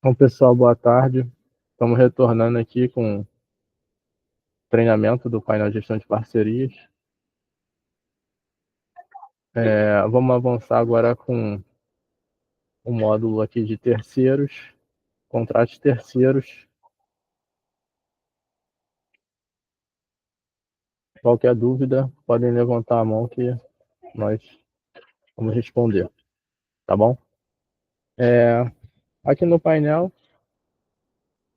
Bom, pessoal, boa tarde. Estamos retornando aqui com o treinamento do painel de gestão de parcerias. Vamos avançar agora com o módulo aqui de terceiros, contratos terceiros. Qualquer dúvida, podem levantar a mão que nós vamos responder, tá bom? Aqui no painel,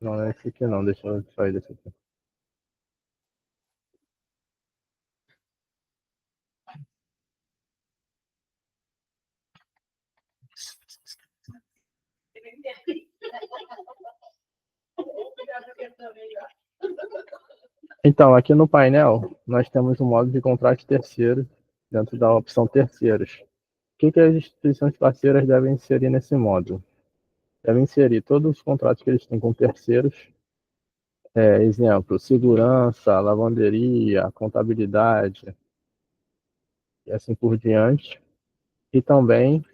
não é esse aqui não, deixa eu sair desse aqui. Então, aqui no painel, nós temos um módulo de contratos terceiros dentro da opção terceiros. O que as instituições parceiras devem inserir nesse módulo? Devem inserir todos os contratos que eles têm com terceiros, exemplo, segurança, lavanderia, contabilidade e assim por diante. E também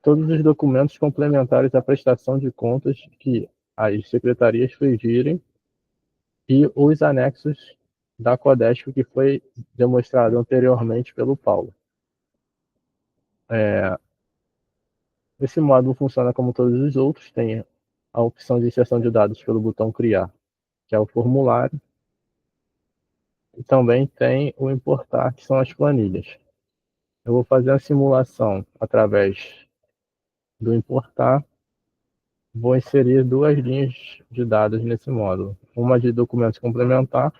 todos os documentos complementares à prestação de contas que as secretarias pedirem e os anexos da Codesp que foi demonstrado anteriormente pelo Paulo. Esse módulo funciona como todos os outros, tem a opção de inserção de dados pelo botão criar, que é o formulário, e também tem o importar, que são as planilhas. Eu vou fazer a simulação através do importar, vou inserir duas linhas de dados nesse módulo, uma de documentos complementar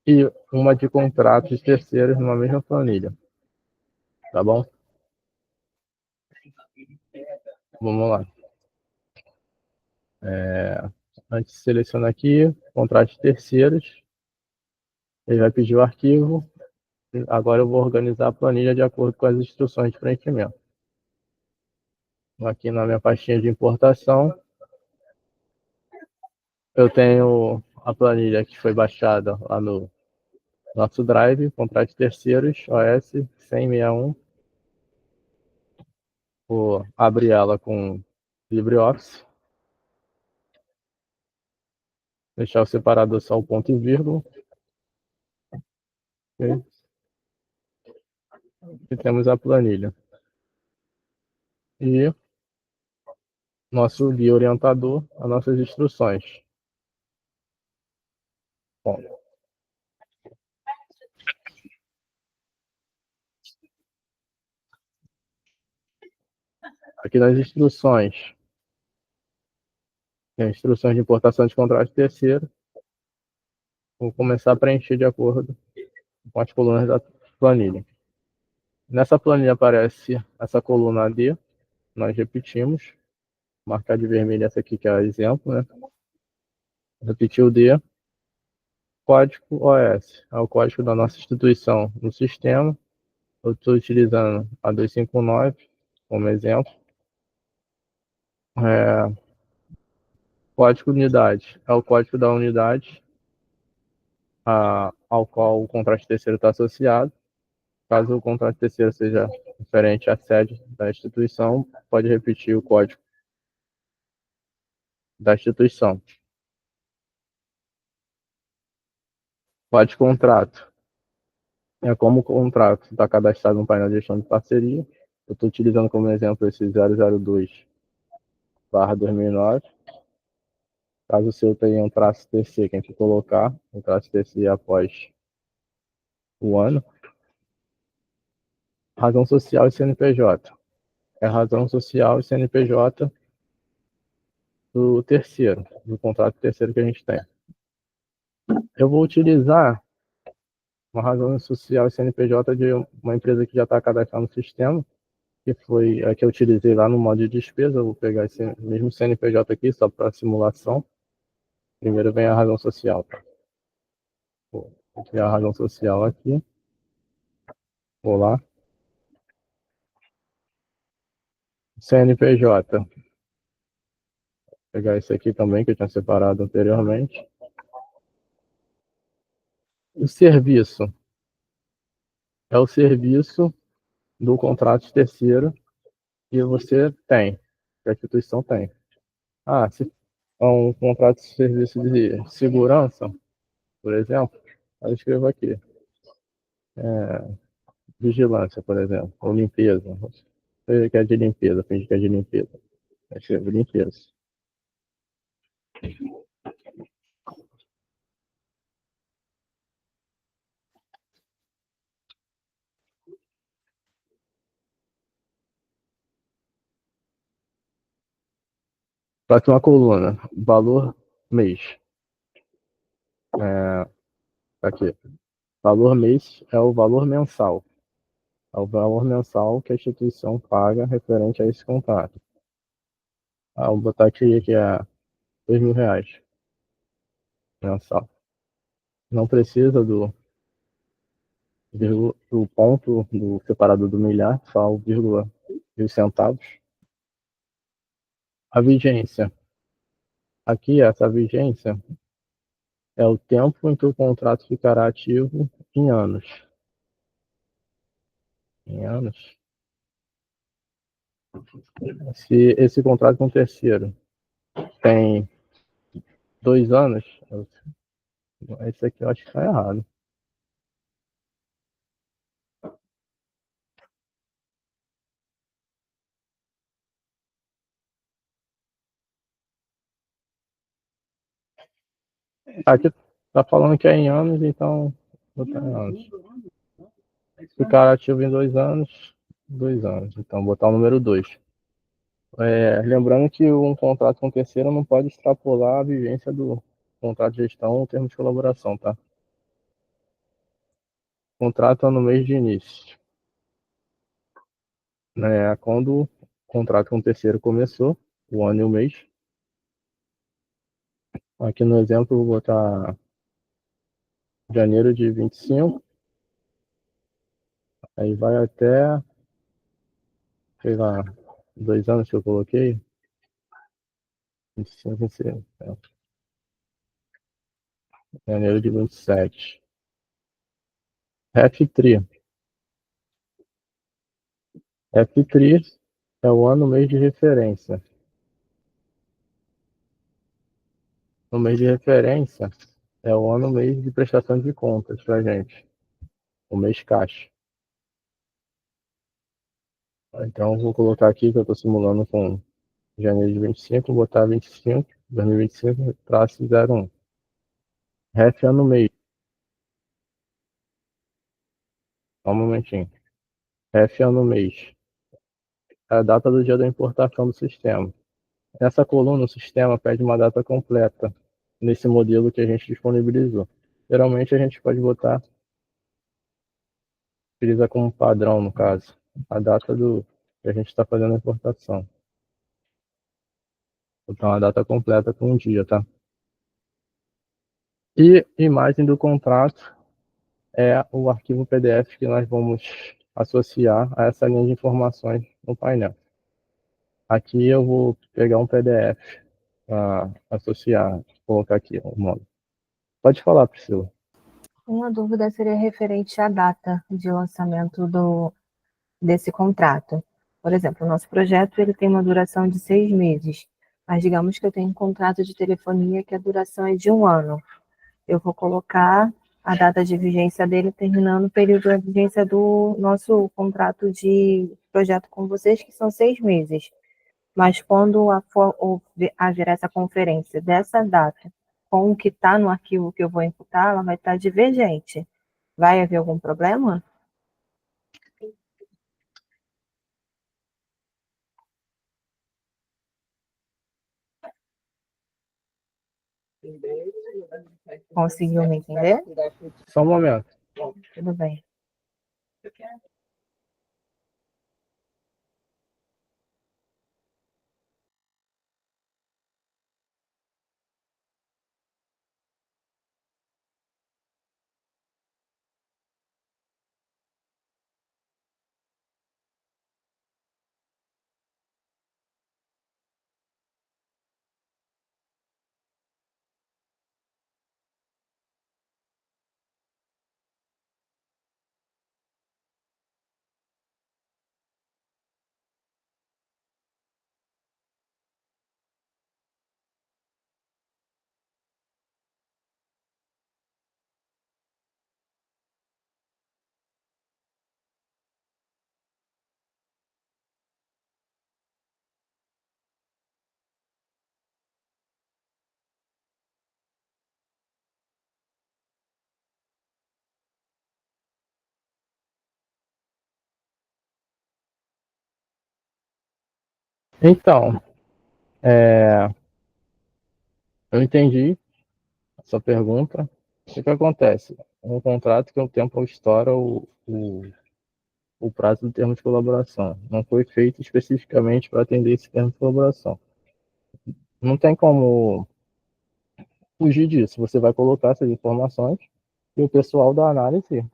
e uma de contratos terceiros numa mesma planilha, tá bom? Vamos lá. Antes de selecionar aqui, contratos terceiros, ele vai pedir o arquivo. Agora eu vou organizar a planilha de acordo com as instruções de preenchimento. Aqui na minha pastinha de importação, eu tenho a planilha que foi baixada lá no nosso Drive, contratos terceiros, OS 10061. Vou abrir ela com LibreOffice, deixar o separador só o ponto e vírgula. E temos a planilha. E nosso guia orientador, as nossas instruções. Bom, aqui nas instruções, tem instruções de importação de contratos terceiros. Vou começar a preencher de acordo com as colunas da planilha. Nessa planilha aparece essa coluna D, nós repetimos, marcar de vermelho essa aqui que é o exemplo, né? Repetir o D, código OS, é o código da nossa instituição no sistema. Eu estou utilizando a 259 como exemplo. Código unidade, é o código da unidade ao qual o contrato terceiro está associado. Caso o contrato terceiro seja diferente à sede da instituição, pode repetir o código da instituição. Código contrato. É como o contrato está cadastrado no painel de gestão de parceria. Eu estou utilizando como exemplo esse 002/2009. Caso o seu tenha um traço TC, quem que colocar, um traço TC após o ano. Razão social e CNPJ. É razão social e CNPJ do terceiro, do contrato terceiro que a gente tem. Eu vou utilizar uma razão social e CNPJ de uma empresa que já está cadastrada no sistema, que foi a que eu utilizei lá no modo de despesa. Eu vou pegar esse mesmo CNPJ aqui, só para simulação. Primeiro vem a razão social. Vou criar a razão social aqui. Vou lá. CNPJ. Vou pegar esse aqui também, que eu tinha separado anteriormente. O serviço. É o serviço do contrato terceiro que você tem, que a instituição tem. Se é um contrato de serviço de segurança, por exemplo, eu escrevo aqui, vigilância, por exemplo, ou limpeza. Finge que é de limpeza, finge que é de limpeza. Eu escrevo limpeza. Próxima coluna, valor mês. É, aqui. Valor mês é o valor mensal. É o valor mensal que a instituição paga referente a esse contrato. Vou botar aqui que é R$ 2.000 mensal. Não precisa do ponto do separador do milhar, só o vírgula e os centavos. A vigência. Aqui, essa vigência é o tempo em que o contrato ficará ativo em anos. Em anos. Se esse contrato com terceiro tem 2 anos, esse aqui eu acho que está errado. Aqui tá falando que é em anos, então vou botar em anos. Ficar ativo em 2 anos, 2 anos. Então vou botar o número 2. Lembrando que um contrato com terceiro não pode extrapolar a vigência do contrato de gestão ou termo de colaboração, tá? Contrato é no mês de início. Quando o contrato com terceiro começou, o ano e o mês. Aqui no exemplo, eu vou botar janeiro de 25, aí vai até, sei lá, 2 anos que eu coloquei, 25, 26, janeiro de 27. F3. F3 é o ano mês de referência. O mês de referência é o ano mês de prestação de contas pra gente. O mês caixa. Então, eu vou colocar aqui que eu estou simulando com janeiro de 25, vou botar 25, 2025, traço 01. Ref ano mês. Só um momentinho. Ref ano mês. É a data do dia da importação do sistema. Nessa coluna, o sistema pede uma data completa, nesse modelo que a gente disponibilizou. Geralmente, a gente pode botar, utiliza como padrão, no caso, a data do que a gente está fazendo a importação. Então, a data completa com um dia, tá? E imagem do contrato é o arquivo PDF que nós vamos associar a essa linha de informações no painel. Aqui eu vou pegar um PDF para associar, colocar aqui o nome. Pode falar, Priscila. Uma dúvida seria referente à data de lançamento desse contrato. Por exemplo, o nosso projeto ele tem uma duração de 6 meses, mas digamos que eu tenho um contrato de telefonia que a duração é de 1 ano. Eu vou colocar a data de vigência dele terminando o período de vigência do nosso contrato de projeto com vocês, que são 6 meses. Mas quando haver essa conferência dessa data com o que está no arquivo que eu vou imputar, ela vai estar divergente. Vai haver algum problema? Conseguiu me entender? Só um momento. Tudo bem. Então, eu entendi a sua pergunta. O que acontece? Um contrato que o tempo estoura o prazo do termo de colaboração. Não foi feito especificamente para atender esse termo de colaboração. Não tem como fugir disso. Você vai colocar essas informações e o pessoal da análise,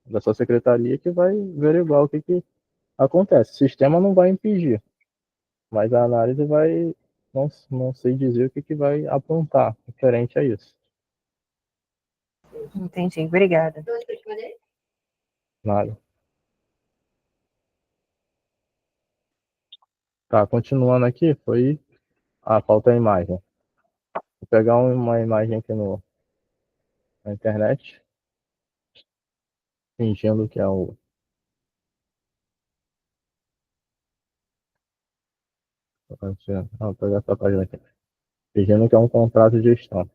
da sua secretaria, que vai averiguar o que acontece. O sistema não vai impedir, mas a análise vai, não sei dizer o que vai apontar referente a isso. Entendi, obrigada. Nada. Tá, continuando aqui, foi a falta a imagem. Vou pegar uma imagem aqui na internet, fingindo que é o. Vou pegar essa página aqui. Fingindo que é um contrato de gestão.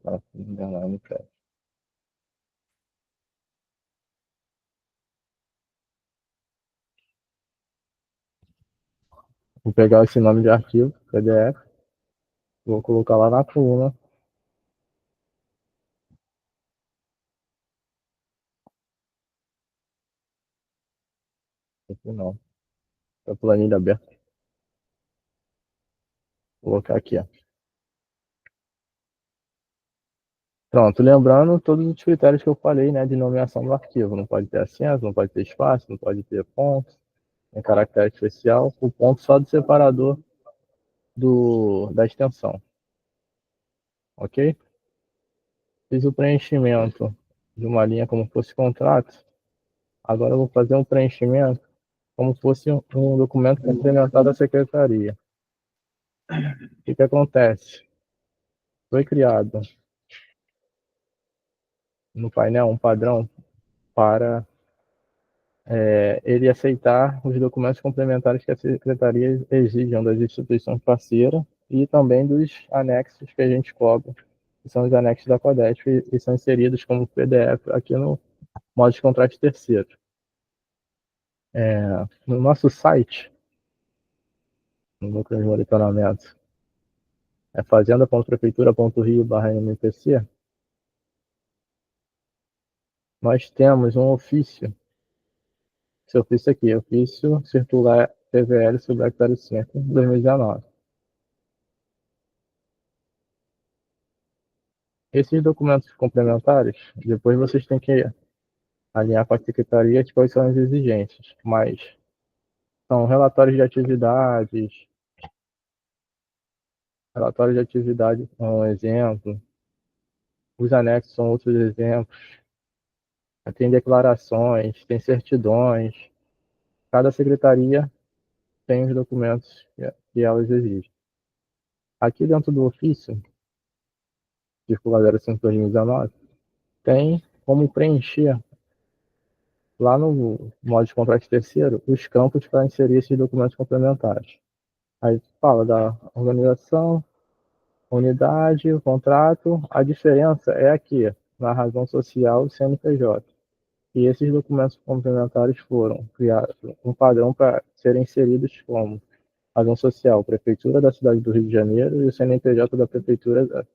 Tá, não quero. Vou pegar esse nome de arquivo, PDF, vou colocar lá na coluna. Aqui não, a planilha aberta. Vou colocar aqui, ó. Pronto, lembrando todos os critérios que eu falei, né, de nomeação do arquivo. Não pode ter acento, não pode ter espaço, não pode ter ponto, tem caractere especial. O ponto só do separador da extensão, ok? Fiz o preenchimento de uma linha como fosse contrato. Agora eu vou fazer um preenchimento como fosse um documento complementar da secretaria. O que acontece? Foi criado no painel um padrão para ele aceitar os documentos complementares que a secretaria exijam das instituições parceiras e também dos anexos que a gente cobra, que são os anexos da Codesp e são inseridos como PDF aqui no modo de contrato terceiro. No nosso site, no núcleo de monitoramento, é fazenda.prefeitura.rio/NMPC, nós temos um ofício, esse ofício aqui, ofício circular TVL sobre 05, 2019. Esses documentos complementares, depois vocês têm que alinhar com a secretaria de quais são as exigências, mas são relatórios de atividade são um exemplo, os anexos são outros exemplos, tem declarações, tem certidões, cada secretaria tem os documentos que elas exigem. Aqui dentro do ofício, circular 05/2019, tem como preencher lá no modo de contrato terceiro os campos para inserir esses documentos complementares. Aí fala da organização, unidade, o contrato. A diferença é aqui, na razão social do CNPJ. E esses documentos complementares foram criados um padrão para serem inseridos como razão social, Prefeitura da cidade do Rio de Janeiro e o CNPJ da Prefeitura da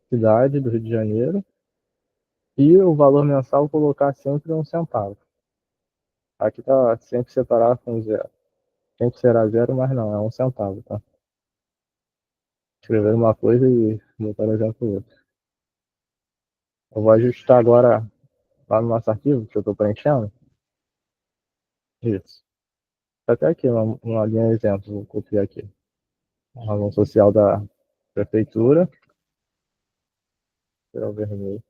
cidade do Rio de Janeiro. E o valor mensal colocar sempre R$ 1. Aqui está sempre separado com zero. Sempre será zero, mas não, é R$ 1, tá? Escrever uma coisa e botar exemplo outro. Eu vou ajustar agora lá no nosso arquivo que eu estou preenchendo. Isso. Até aqui uma linha de exemplo, vou copiar aqui. A razão social da prefeitura, será o vermelho.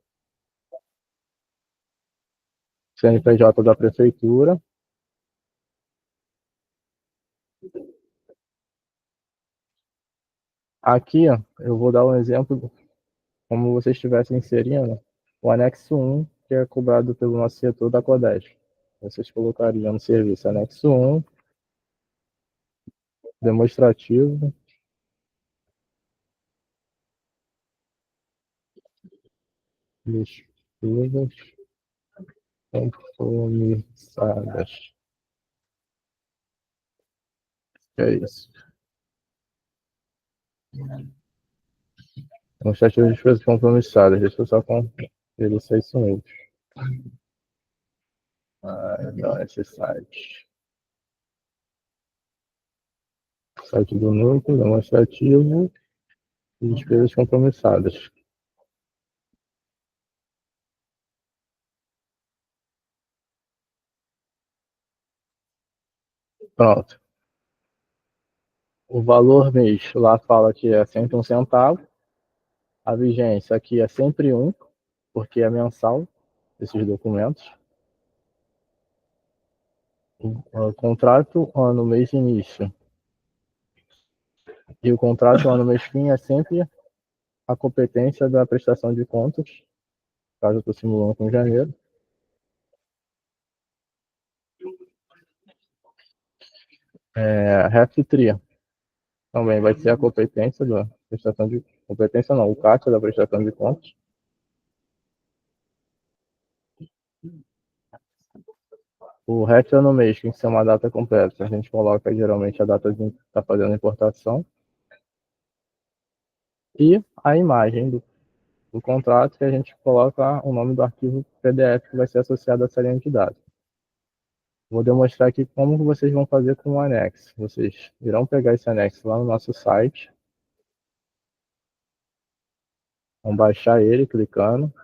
CNPJ da prefeitura. Aqui, ó, eu vou dar um exemplo como vocês estivessem inserindo o anexo 1, que é cobrado pelo nosso setor da Codesp. Vocês colocariam no serviço anexo 1, demonstrativo, despesas compromissadas. É isso. Vamos testar as despesas compromissadas. Deixa eu só conferir se é isso mesmo. Não, esse site. Site do núcleo, demonstrativo e despesas compromissadas. Pronto. O valor mês lá fala que é sempre 1 centavo. A vigência aqui é sempre 1, porque é mensal, esses documentos. O contrato ano, mês início. E o contrato ano, mês fim é sempre a competência da prestação de contas, caso eu estou simulando com janeiro. REF-TRI também vai ser a competência da prestação de... Competência não, o CAT da prestação de contas. O REF ano mês tem que ser uma data completa. A gente coloca geralmente a data de estar fazendo a importação. E a imagem do contrato, que a gente coloca o nome do arquivo PDF que vai ser associado a essa linha de dados. Vou demonstrar aqui como vocês vão fazer com o anexo. Vocês irão pegar esse anexo lá no nosso site. Vão baixar ele clicando.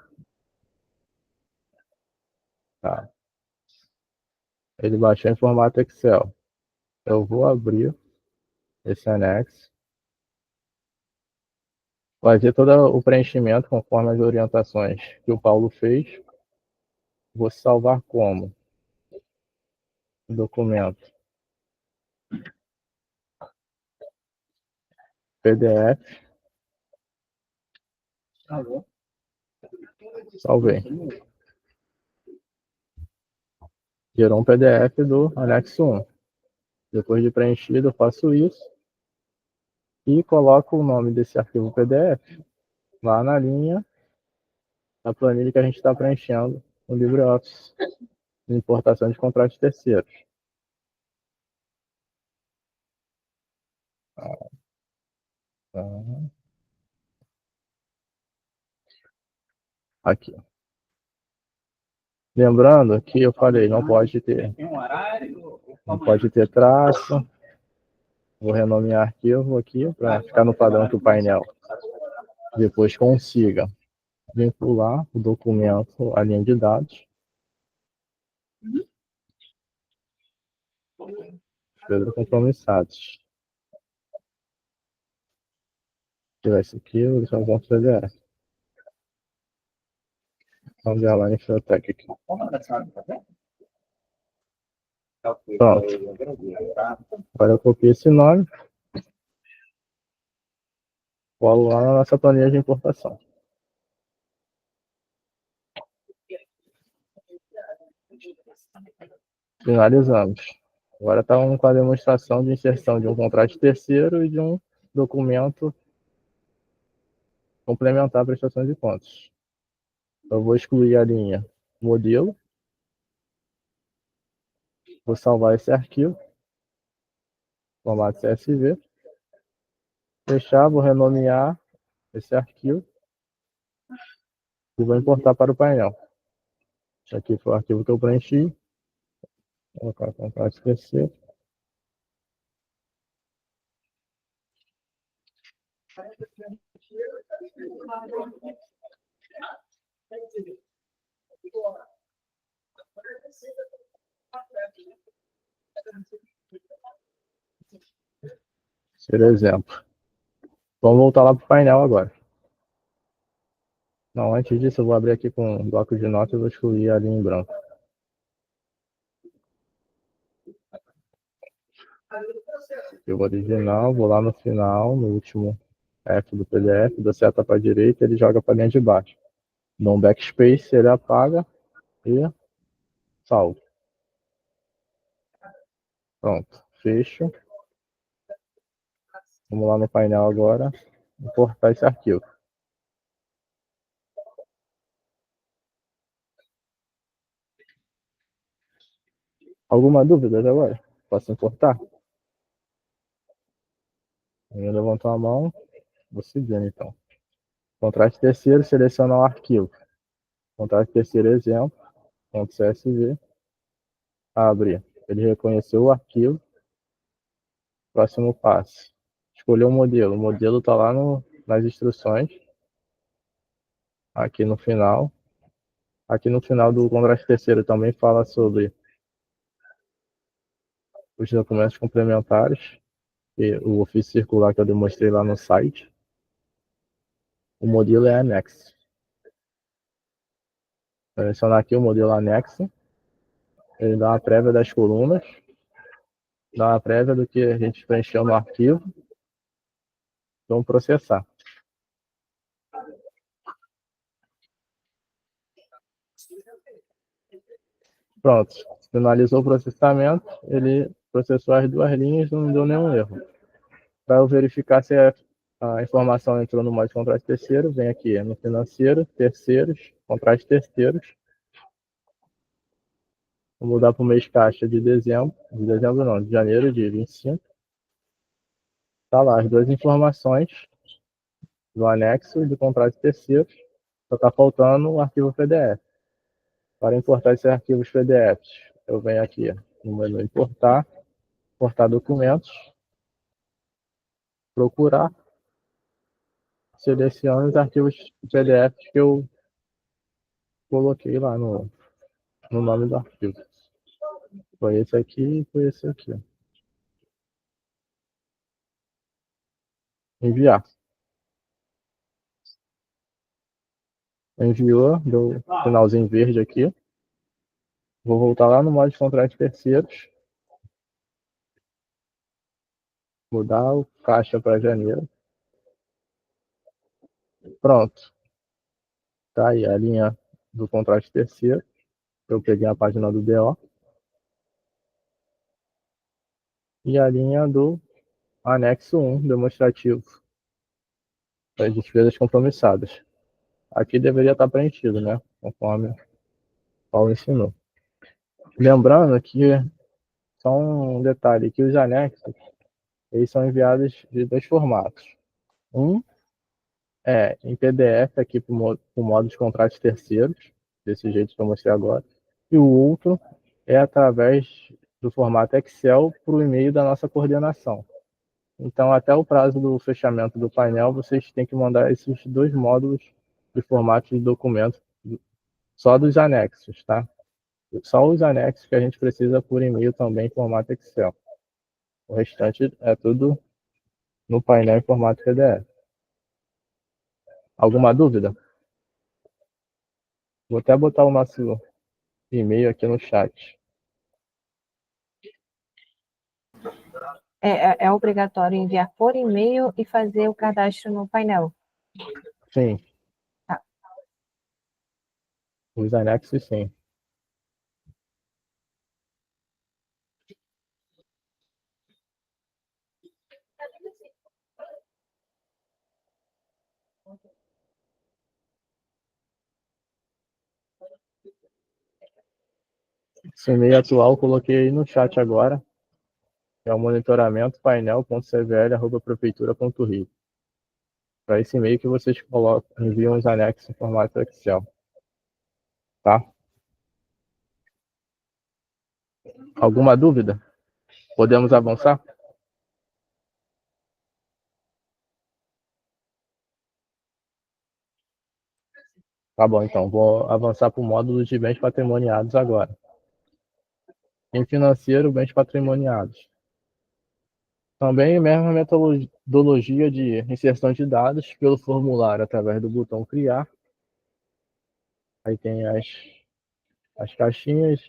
Tá. Ele baixou em formato Excel. Eu vou abrir esse anexo. Fazer todo o preenchimento conforme as orientações que o Paulo fez. Vou salvar como? Documento PDF. Salvei. Gerou um PDF do anexo 1. Depois de preenchido, eu faço isso e coloco o nome desse arquivo PDF lá na linha da planilha que a gente está preenchendo no LibreOffice de importação de contratos terceiros. Aqui. Lembrando que eu falei, não pode ter traço. Vou renomear arquivo aqui para ficar no padrão que o painel depois consiga vincular o documento à linha de dados. Pedro compromissados. Tirar isso aqui, vou deixar um ponto PDF. Underline Fiotec aqui. Pronto. Agora eu copiei esse nome. Colo lá na nossa planilha de importação. Finalizamos. Agora está com a demonstração de inserção de um contrato terceiro e de um documento complementar à prestação de contas. Eu vou excluir a linha modelo. Vou salvar esse arquivo. Formato CSV. Fechar, vou renomear esse arquivo. E vou importar para o painel. Esse aqui foi o arquivo que eu preenchi. Vou colocar contrato terceiro. Ser exemplo. Vamos voltar lá para o painel agora. Não, antes disso eu vou abrir aqui com um bloco de notas e vou excluir a linha em branco. Eu vou original, vou lá no final, no último F do PDF, dou seta para a direita e ele joga para a linha de baixo. Dou um backspace, ele apaga e salvo. Pronto, fecho. Vamos lá no painel agora, importar esse arquivo. Alguma dúvida até agora? Posso importar? Alguém levantou a mão, vou seguindo então. Contrato terceiro, selecionar o arquivo. Contrato terceiro exemplo, ponto .csv, abre. Ele reconheceu o arquivo. Próximo passo. Escolher o modelo. O modelo está lá nas instruções. Aqui no final. Aqui no final do contrato terceiro também fala sobre os documentos complementares. E o ofício circular que eu demonstrei lá no site. O modelo é anexo. Selecionar aqui o modelo anexo. Ele dá uma prévia das colunas. Dá uma prévia do que a gente preencheu no arquivo. Vamos processar. Pronto. Finalizou o processamento. Ele processou as duas linhas e não deu nenhum erro. Para eu verificar se a informação entrou no modo de contrato terceiro, vem aqui no financeiro, terceiros, contratos terceiros. Vou mudar para o mês caixa de dezembro não, de janeiro de 25. Tá lá as duas informações do anexo e do contrato terceiro. Só está faltando o arquivo PDF. Para importar esses arquivos PDFs, eu venho aqui no menu importar, importar documentos, procurar, seleciono os arquivos PDFs que eu coloquei lá no nome do arquivo. Foi esse aqui e foi esse aqui. Enviar. Enviou, deu finalzinho verde aqui. Vou voltar lá no modo de contratos terceiros. Mudar o caixa para janeiro. Pronto. Tá aí a linha do contrato terceiro. Eu peguei a página do DO. E a linha do anexo 1, demonstrativo. Das despesas compromissadas. Aqui deveria estar preenchido, né? Conforme o Paulo ensinou. Lembrando que, só um detalhe, que os anexos, eles são enviados de dois formatos. Um é em PDF aqui para o modo de contratos terceiros, desse jeito que eu mostrei agora. E o outro é através do formato Excel para o e-mail da nossa coordenação. Então, até o prazo do fechamento do painel, vocês têm que mandar esses dois módulos de formato de documento, só dos anexos, tá? Só os anexos que a gente precisa por e-mail também em formato Excel. O restante é tudo no painel em formato PDF. Alguma dúvida? Vou até botar o nosso e-mail aqui no chat. É obrigatório enviar por e-mail e fazer o cadastro no painel. Sim. Tá. Os anexos, sim. Esse e-mail atual eu coloquei aí no chat agora. É o monitoramento painel.cvl@prefeitura.rio. Para esse e-mail que vocês colocam, enviam os anexos em formato Excel. Tá? Alguma dúvida? Podemos avançar? Tá bom, então. Vou avançar para o módulo de bens patrimoniados agora. Em financeiro, bens patrimoniados. Também a mesma metodologia de inserção de dados pelo formulário através do botão criar. Aí tem as caixinhas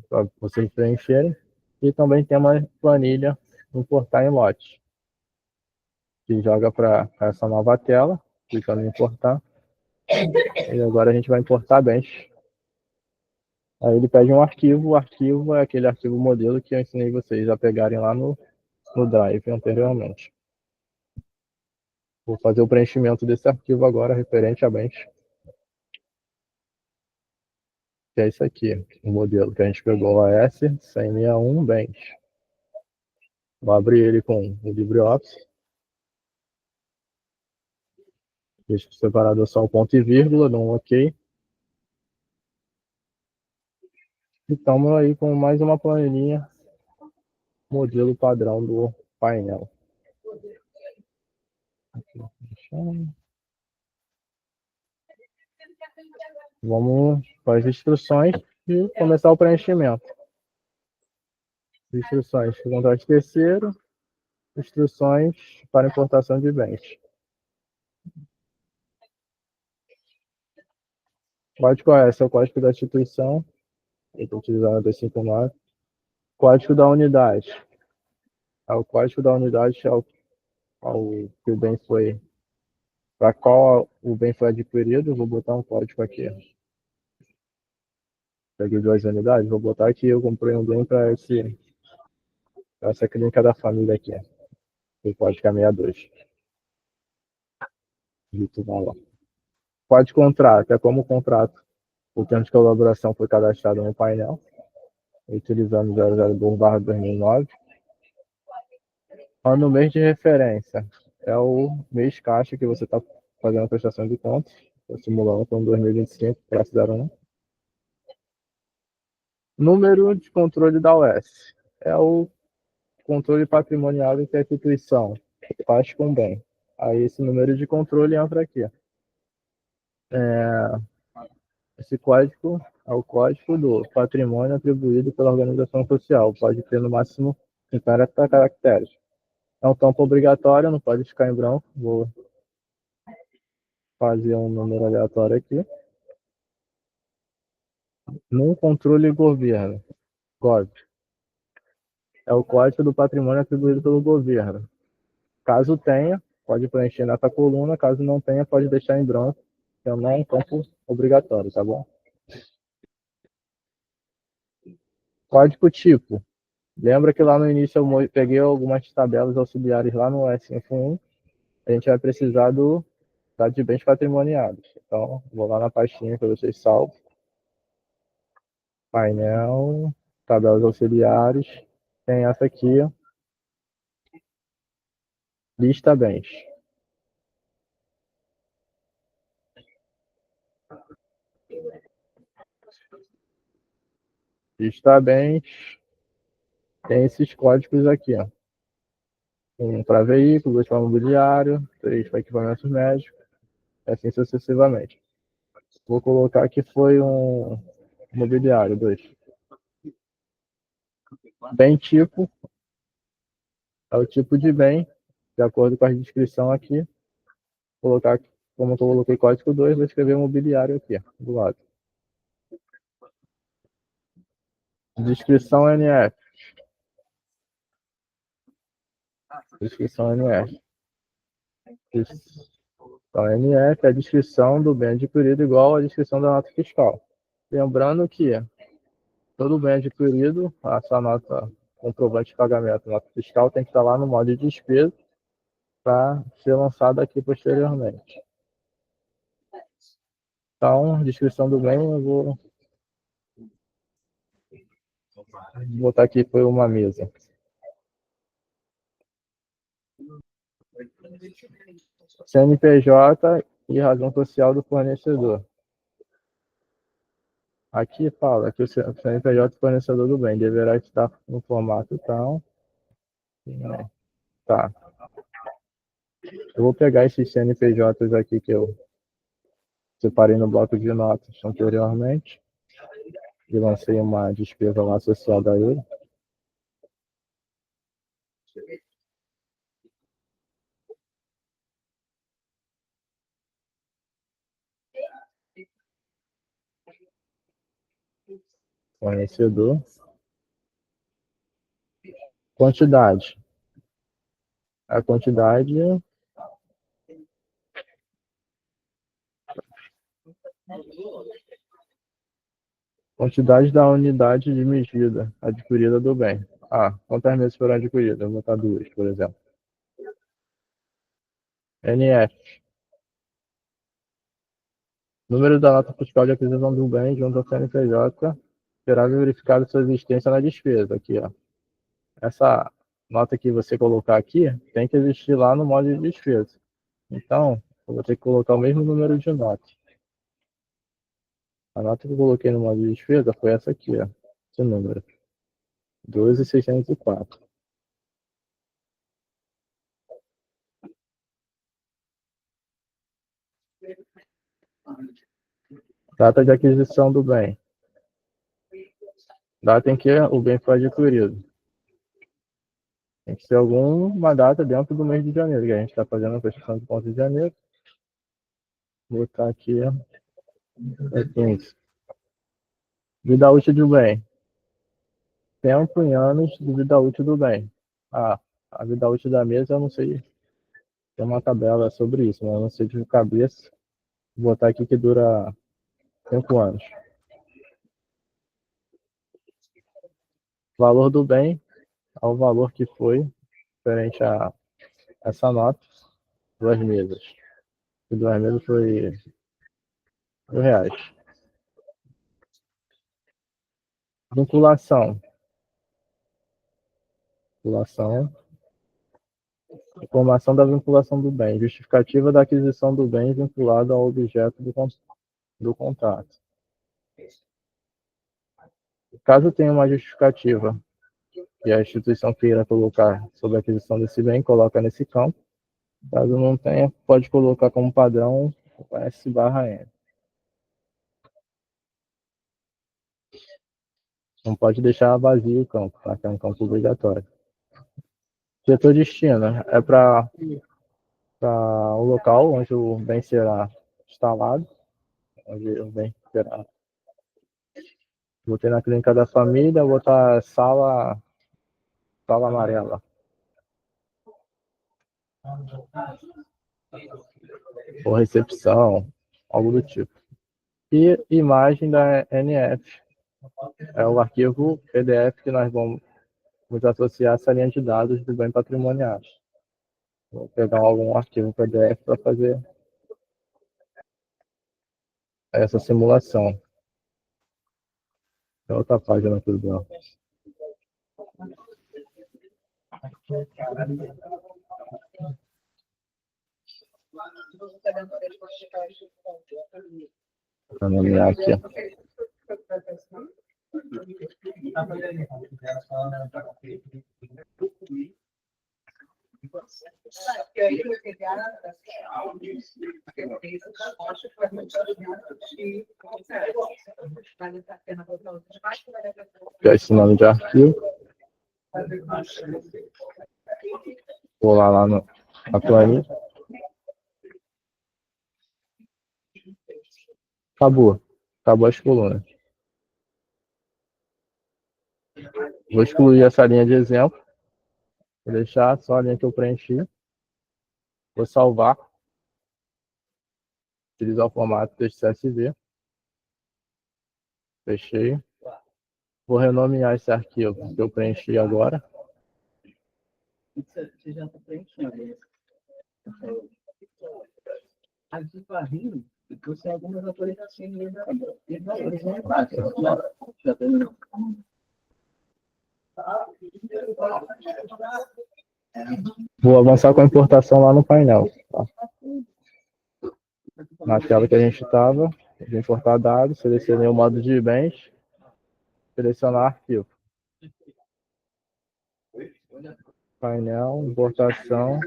para vocês preencherem. E também tem uma planilha importar em lote, que joga para essa nova tela, clicando em importar. E agora a gente vai importar bens. Aí ele pede um arquivo, o arquivo é aquele arquivo modelo que eu ensinei vocês a pegarem lá no Drive anteriormente. Vou fazer o preenchimento desse arquivo agora, referente a bens. que é isso aqui, o modelo que a gente pegou, o AS 10061 bens. Vou abrir ele com o LibreOffice. Deixa separado só o ponto e vírgula, dou um OK. E estamos aí com mais uma planilhinha, modelo padrão do painel. Vamos para as instruções e começar o preenchimento. Instruções para contrato terceiro, instruções para importação de bens. Código S é o código da instituição, eu estou utilizando a 259. Código da unidade. O código da unidade é ao que o bem foi, para qual o bem foi adquirido. Eu vou botar um código aqui. Peguei 2 unidades, vou botar aqui. Eu comprei um bem para essa clínica da família aqui. O código é 62. Dito lá. Código de contrato é como o contrato, o termo de colaboração foi cadastrado no painel, utilizando 002/2009. Ano mês de referência é o mês caixa que você está fazendo a prestação de contas. Estou simulando com 2025, classe 01. Número de controle da UES é o controle patrimonial que a instituição faz com o bem. Aí esse número de controle entra aqui. Esse código é o código do patrimônio atribuído pela organização social. Pode ter no máximo 50 caracteres. É um campo obrigatório, não pode ficar em branco. Vou fazer um número aleatório aqui. No controle governo, GOV, é o código do patrimônio atribuído pelo governo. Caso tenha, pode preencher nessa coluna. Caso não tenha, pode deixar em branco. Então não é um campo obrigatório, tá bom? Código tipo. Lembra que lá no início eu peguei algumas tabelas auxiliares lá no S1. A gente vai precisar do dado de bens patrimoniados. Então, vou lá na pastinha que vocês salvam. Painel, tabelas auxiliares. Tem essa aqui, lista bens. Lista bens. Tem esses códigos aqui, ó. Um para veículo, 2 para mobiliário, 3 para equipamentos médicos, assim sucessivamente. Vou colocar que foi um mobiliário, 2. Bem tipo, é o tipo de bem, de acordo com a descrição aqui. Vou colocar, como eu coloquei código 2, vou escrever mobiliário aqui, do lado. Descrição NF. Descrição NF. Então, NF é a descrição do bem adquirido igual à descrição da nota fiscal. Lembrando que todo bem adquirido, essa nota comprovante de pagamento, nota fiscal, tem que estar lá no modo de despesa para ser lançado aqui posteriormente. Então, descrição do bem, eu vou botar aqui, foi uma mesa. CNPJ e razão social do fornecedor. Aqui fala que o CNPJ do fornecedor do bem deverá estar no formato tal. Tá. Eu vou pegar esses CNPJs aqui que eu separei no bloco de notas anteriormente e lancei uma despesa lá associada a ele. Fornecedor. Quantidade. A quantidade da unidade de medida adquirida do bem. Quantas meses foram adquiridas? Eu vou botar 2, por exemplo. NF. Número da nota fiscal de aquisição do bem junto ao CNPJ será verificado sua existência na despesa. Aqui, ó. Essa nota que você colocar aqui tem que existir lá no modo de despesa. Então, eu vou ter que colocar o mesmo número de nota. A nota que eu coloquei no modo de despesa foi essa aqui, ó. Esse número. 12.604. Data de aquisição do bem. Data em que o bem foi adquirido. Tem que ser alguma data dentro do mês de janeiro, que a gente está fazendo a prestação de contas de janeiro. Vou botar aqui, é 15. Vida útil do bem. Tempo em anos de vida útil do bem. Ah, a vida útil da mesa eu não sei. Tem uma tabela sobre isso, mas eu não sei de cabeça. Vou botar aqui que dura 5 anos. Valor do bem ao valor que foi referente a essa nota, 2 mesas. E 2 mesas foi R$ 1.000. Vinculação. Vinculação. Informação da vinculação do bem. Justificativa da aquisição do bem vinculado ao objeto do contrato. Caso tenha uma justificativa que a instituição queira colocar sobre a aquisição desse bem, coloca nesse campo. Caso não tenha, pode colocar como padrão S/N. Não pode deixar vazio o campo, tá? Que é um campo obrigatório. Setor destino é para o local onde o bem será instalado, onde o bem será. Botei na clínica da família, vou botar sala amarela. Ou recepção, algo do tipo. E imagem da NF. É o arquivo PDF que nós vamos associar essa linha de dados do bem patrimonial. Vou pegar algum arquivo PDF para fazer essa simulação. É outra página aqui do banco. Vou nomear aqui. Já esse nome de arquivo. Vou lá no planilha. Acabou as colunas. Vou excluir essa linha de exemplo. Vou deixar só a linha que eu preenchi. Vou salvar. Utilizar o formato texto CSV. Fechei. Vou renomear esse arquivo que eu preenchi agora. Você já está preenchendo. Aqui para Rio, você algumas autorizações de valores já terminou. Vou avançar com a importação lá no painel. Tá? Na tela que a gente estava, vou importar dados, selecionei o modo de bens, selecionar arquivo. Painel, importação,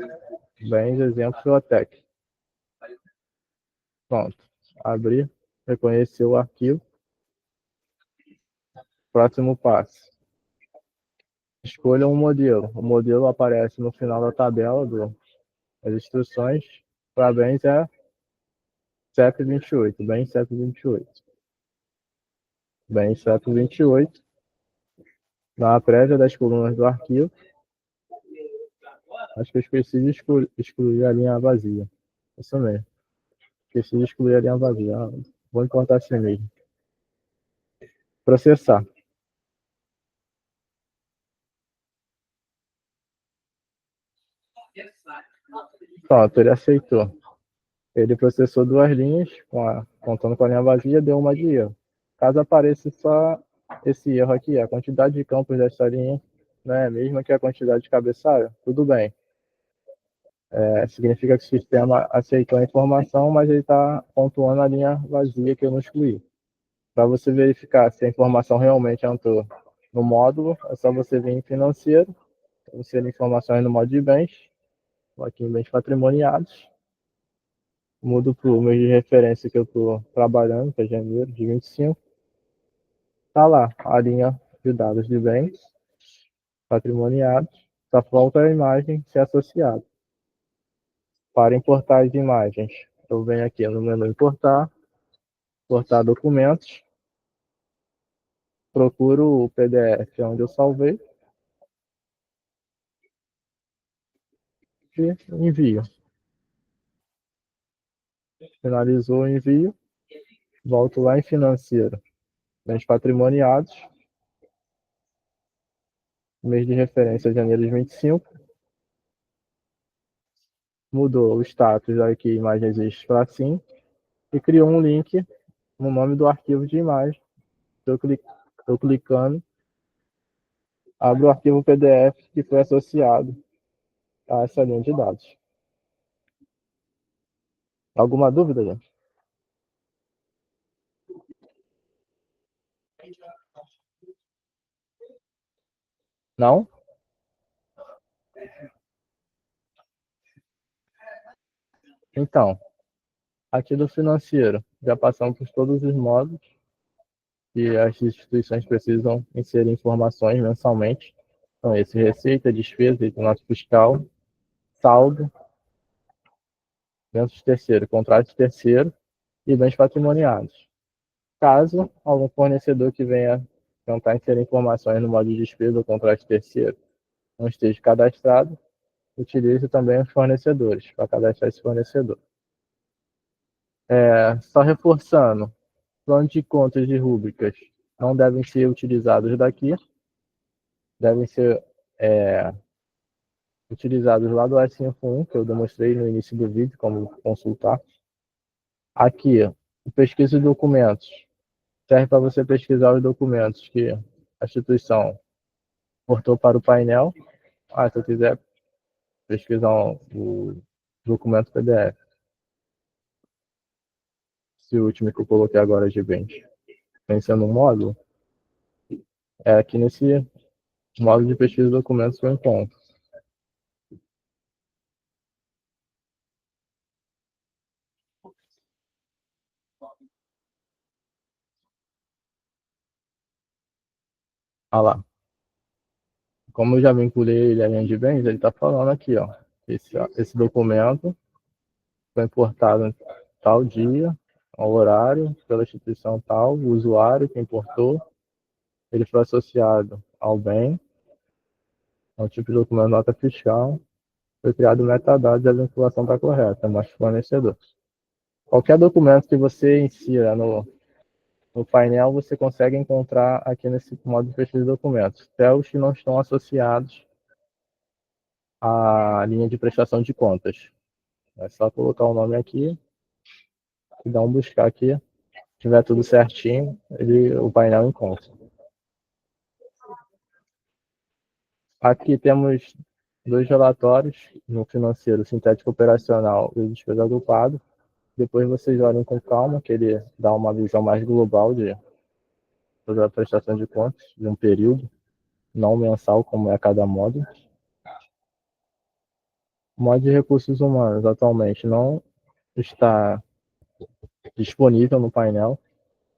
bens, exemplo, Fiotec. Pronto. Abrir, reconheceu o arquivo. Próximo passo. Escolha um modelo. O modelo aparece no final da tabela das instruções. Para bens é CEP 28, bem CEP 28. Bem CEP 28. Na prévia das colunas do arquivo. Acho que eu esqueci de excluir a linha vazia. Isso mesmo. Esqueci de excluir a linha vazia. Vou importar assim mesmo. Processar. Pronto, ele aceitou. Ele processou duas linhas, contando com a linha vazia, deu uma de erro. Caso apareça só esse erro aqui, a quantidade de campos dessa linha não é a mesma que a quantidade de cabeçalho, tudo bem. Significa que o sistema aceitou a informação, mas ele está pontuando a linha vazia que eu não excluí. Para você verificar se a informação realmente entrou no módulo, é só você vir em financeiro, você informações no módulo de bens, aqui em bens patrimoniados, mudo para o mês de referência que eu estou trabalhando, que é janeiro de 25. Está lá a linha de dados de bens patrimoniados, só falta a imagem ser associada. Para importar as imagens, eu venho aqui no menu importar, importar documentos, procuro o PDF onde eu salvei e envio. Finalizou o envio, volto lá em financeiro, bens patrimoniados, mês de referência janeiro de 25, mudou o status aqui, imagem existe para sim, e criou um link no nome do arquivo de imagem. Estou clicando, abro o arquivo PDF que foi associado a essa linha de dados. Alguma dúvida, gente? Não? Então, aqui do financeiro, já passamos por todos os modos que as instituições precisam inserir informações mensalmente. Então, esse receita, despesa, nosso fiscal, saldo, ventos terceiro, contratos terceiro e bens patrimoniados. Caso algum fornecedor que venha tentar inserir informações no modo de despesa ou contrato terceiro não esteja cadastrado, utilize também os fornecedores para cadastrar esse fornecedor. Só reforçando, plano de contas de rúbricas não devem ser utilizados daqui, devem ser utilizados lá do S51, que eu demonstrei no início do vídeo, como consultar. Aqui, o pesquisa de documentos serve para você pesquisar os documentos que a instituição portou para o painel. Se eu quiser pesquisar o documento PDF, esse último que eu coloquei agora de bens, pensando no módulo, é aqui nesse módulo de pesquisa de documentos que eu encontro. Ah lá. Como eu já vinculei ele à linha de bens, ele está falando aqui, ó, esse documento foi importado em tal dia, ao horário, pela instituição tal, o usuário que importou, ele foi associado ao bem, ao tipo de documento nota fiscal, foi criado metadados e a vinculação está correta, mas fornecedor. Qualquer documento que você insira no painel, você consegue encontrar aqui nesse modo de pesquisa de documentos, até os que não estão associados à linha de prestação de contas. É só colocar o nome aqui e dar um buscar aqui. Se tiver tudo certinho, o painel encontra. Aqui temos dois relatórios, no financeiro sintético operacional e o despesa agrupado. Depois vocês olhem com calma, que ele dá uma visão mais global de toda a prestação de contas de um período, não mensal, como é cada módulo. O módulo de recursos humanos atualmente não está disponível no painel,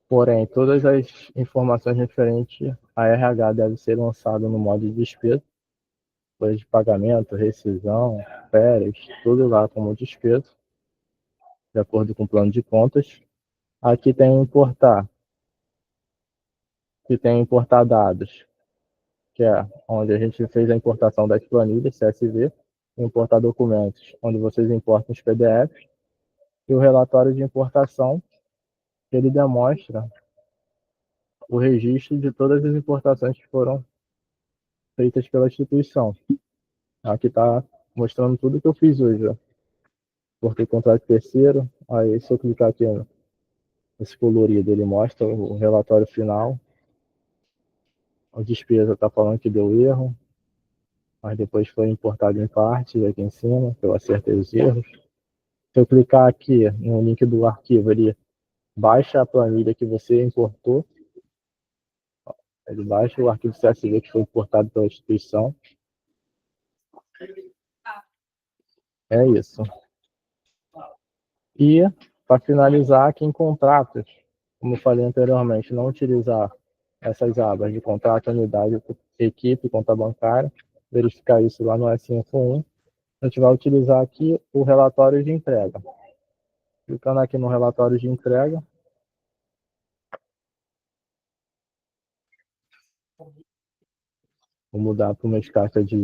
porém todas as informações referentes a RH devem ser lançadas no módulo de despesa, coisa de pagamento, rescisão, férias, tudo lá como despesa, de acordo com o plano de contas. Aqui tem importar, que tem importar dados, que é onde a gente fez a importação das planilhas CSV, importar documentos, onde vocês importam os PDFs, e o relatório de importação, que ele demonstra o registro de todas as importações que foram feitas pela instituição. Aqui está mostrando tudo que eu fiz hoje. Ó. Importei contrato terceiro. Aí, se eu clicar aqui nesse colorido, ele mostra o relatório final. A despesa está falando que deu erro, mas depois foi importado em partes aqui em cima, que eu acertei os erros. Se eu clicar aqui no link do arquivo, ele baixa a planilha que você importou. Ele baixa o arquivo CSV que foi importado pela instituição. É isso. E, para finalizar, aqui em contratos, como eu falei anteriormente, não utilizar essas abas de contrato, unidade, equipe, conta bancária, verificar isso lá no S5.1. A gente vai utilizar aqui o relatório de entrega. Clicando aqui no relatório de entrega, vou mudar para o mês de carta de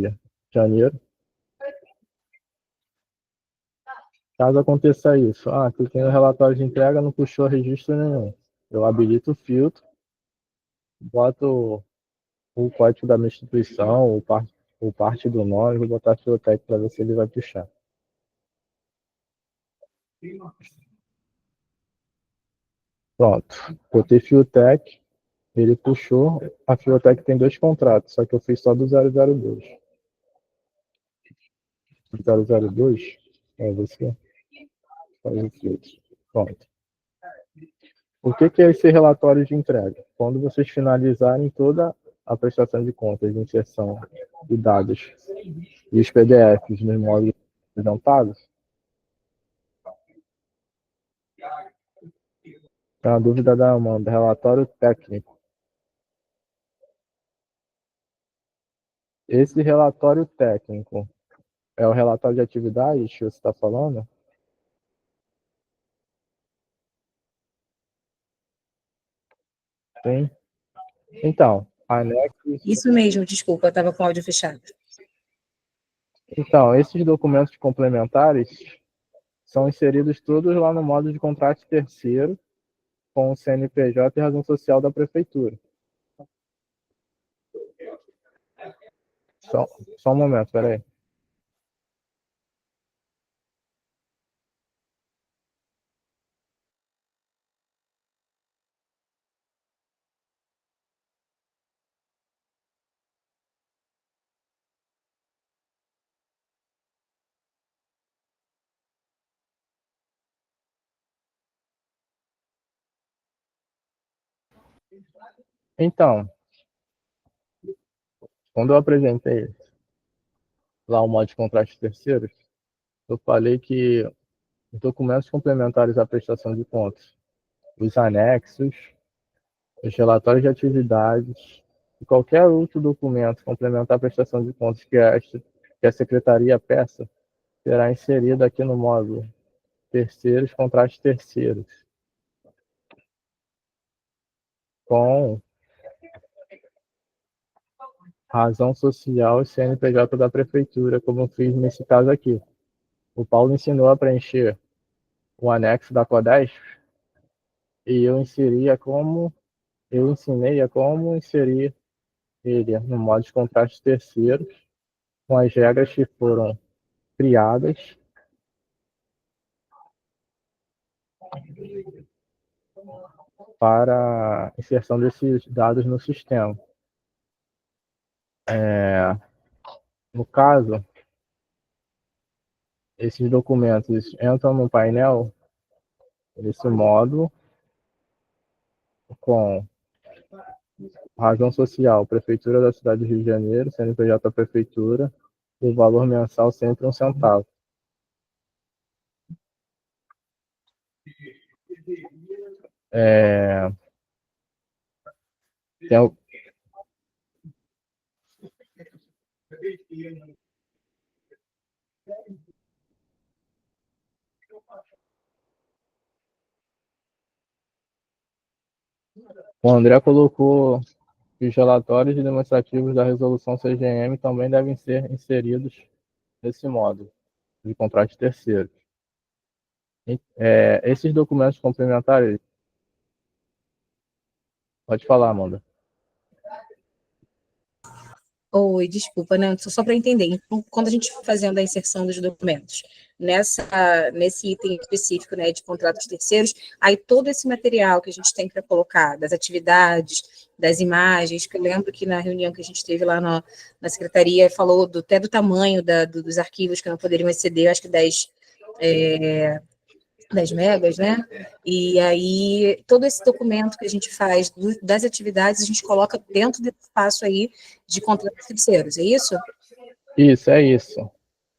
janeiro. Caso aconteça isso, cliquei no relatório de entrega, não puxou registro nenhum. Eu habilito o filtro, boto o código da minha instituição, ou parte do nome, vou botar Fiotec para ver se ele vai puxar. Pronto, botei Fiotec, ele puxou. A Fiotec tem 2 contratos, só que eu fiz só do 002. 002 é você faz o filtro. Pronto. O que é esse relatório de entrega? Quando vocês finalizarem toda a prestação de contas de inserção de dados e os PDFs nos módulos apresentados, tem uma dúvida da Amanda, relatório técnico. Esse relatório técnico é o relatório de atividades que você está falando? Sim. Então, anexos. Isso mesmo, desculpa, estava com o áudio fechado. Então, esses documentos complementares são inseridos todos lá no módulo de contrato terceiro, com o CNPJ e razão social da prefeitura. Só um momento, peraí. Então, quando eu apresentei lá o módulo de contratos terceiros, eu falei que os documentos complementares à prestação de contas, os anexos, os relatórios de atividades e qualquer outro documento complementar à prestação de contas que a secretaria peça, será inserido aqui no módulo terceiros, contratos terceiros, com razão social e CNPJ da prefeitura, como eu fiz nesse caso aqui. O Paulo ensinou a preencher o anexo da CODESP e eu ensinei a como inserir ele no modo de contratos terceiros, com as regras que foram criadas para inserção desses dados no sistema. No caso, esses documentos entram no painel desse módulo com razão social, Prefeitura da Cidade do Rio de Janeiro, CNPJ da Prefeitura, o valor mensal sempre R$1. Tem o... O André colocou que os relatórios demonstrativos da resolução CGM também devem ser inseridos nesse módulo de contrato de terceiro. Esses documentos complementares, pode falar, Amanda. Oi, desculpa, né? Só para entender. Então, quando a gente está fazendo a inserção dos documentos, nesse item específico, né, de contratos terceiros, aí todo esse material que a gente tem para colocar, das atividades, das imagens, que eu lembro que na reunião que a gente teve lá na secretaria, falou até do tamanho dos arquivos que não poderiam exceder, eu acho que 10 megas, né? E aí, todo esse documento que a gente faz das atividades, a gente coloca dentro desse espaço aí de contratos terceiros, é isso? Isso, é isso.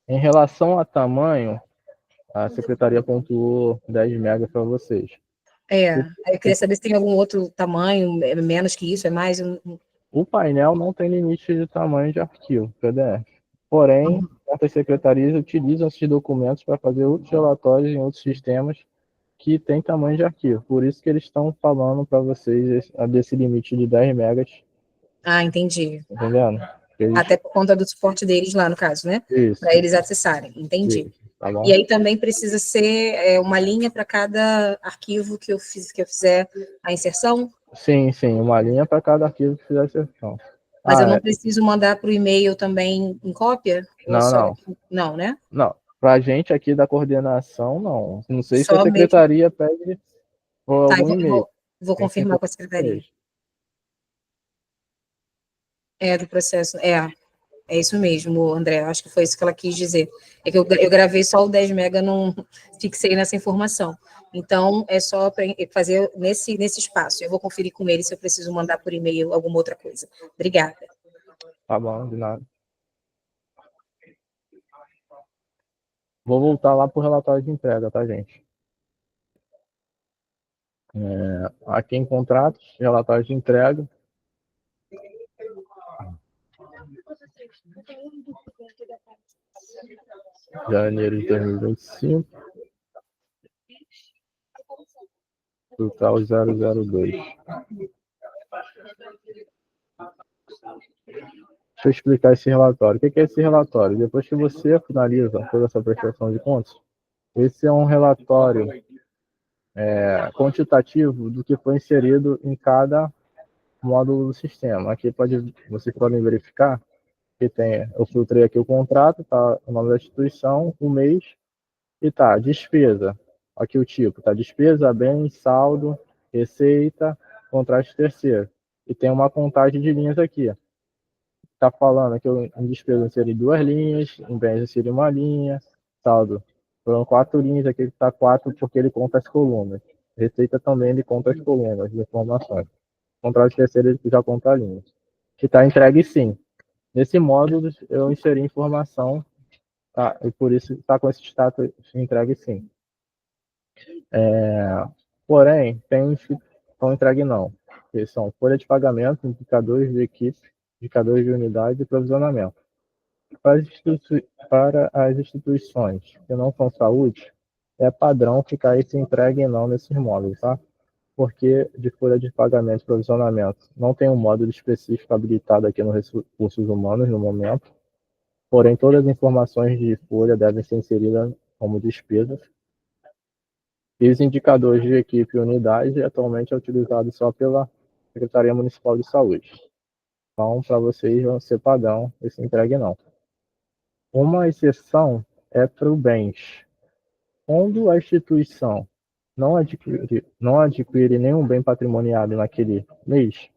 Em relação a tamanho, a secretaria pontuou 10 megas para vocês. Eu queria saber se tem algum outro tamanho, é menos que isso, é mais? O painel não tem limite de tamanho de arquivo, PDF. Porém, certas secretarias utilizam esses documentos para fazer outros relatórios em outros sistemas que têm tamanho de arquivo. Por isso que eles estão falando para vocês desse limite de 10 megas. Ah, entendi. Entendendo? Até por conta do suporte deles lá, no caso, né? Para eles acessarem, entendi. Isso, tá bom? E aí também precisa ser uma linha para cada arquivo que eu fizer a inserção? Sim, uma linha para cada arquivo que fizer a inserção. Mas eu não preciso mandar para o e-mail também em cópia? Não. Não, né? Não. Para a gente aqui da coordenação, não. Não sei se a Só secretaria pede por algum e-mail. Vou confirmar com a secretaria. Do processo. É isso mesmo, André. Acho que foi isso que ela quis dizer. É que eu gravei só o 10 mega, não fixei nessa informação. Então, é só para fazer nesse espaço. Eu vou conferir com ele se eu preciso mandar por e-mail alguma outra coisa. Obrigada. Tá bom, de nada. Vou voltar lá para o relatório de entrega, tá, gente? Aqui em contratos, relatório de entrega. Janeiro de 2025. Total 002. Deixa eu explicar esse relatório. O que é esse relatório? Depois que você finaliza toda essa prestação de contas, esse é um relatório quantitativo do que foi inserido em cada módulo do sistema. Aqui vocês podem verificar que eu filtrei aqui o contrato, tá o nome da instituição, o mês e tá despesa. Aqui o tipo, tá despesa, bem, saldo, receita, contrato terceiro. E tem uma contagem de linhas aqui. Tá falando que em despesa inseri 2 linhas, em bens inseri 1 linha, saldo. Foram 4 linhas, aqui está 4 porque ele conta as colunas. Receita também ele conta as colunas de informações. Contrato terceiro ele já conta a linha. Que está entregue sim. Nesse módulo eu inseri informação, tá? E por isso está com esse status entregue sim. Porém, tem uns que não entregue não. Que são folha de pagamento, indicadores de equipe, indicadores de unidade e provisionamento. Para as instituições que não são saúde, é padrão ficar esse entregue não nesses módulos, tá? Porque de folha de pagamento e provisionamento não tem um módulo específico habilitado aqui no Recursos Humanos no momento, porém todas as informações de folha devem ser inseridas como despesas. E os indicadores de equipe e unidade atualmente é utilizado só pela Secretaria Municipal de Saúde. Então, para vocês, vão ser padrão esse entregue não. Uma exceção é para o bens. Quando a instituição não adquire nenhum bem patrimoniado naquele mês,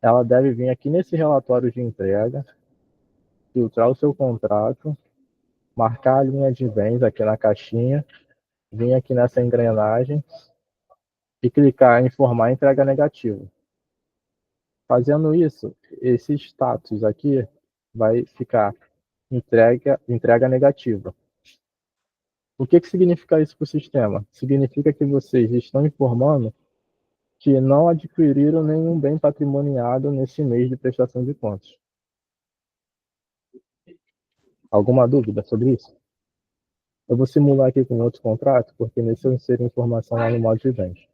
ela deve vir aqui nesse relatório de entrega, filtrar o seu contrato, marcar a linha de bens aqui na caixinha, vir aqui nessa engrenagem e clicar em informar entrega negativa. Fazendo isso, esse status aqui vai ficar entrega negativa. O que significa isso para o sistema? Significa que vocês estão informando que não adquiriram nenhum bem patrimoniado nesse mês de prestação de contas. Alguma dúvida sobre isso? Eu vou simular aqui com outro contrato, porque nesse eu inseri informação lá no modo de bens.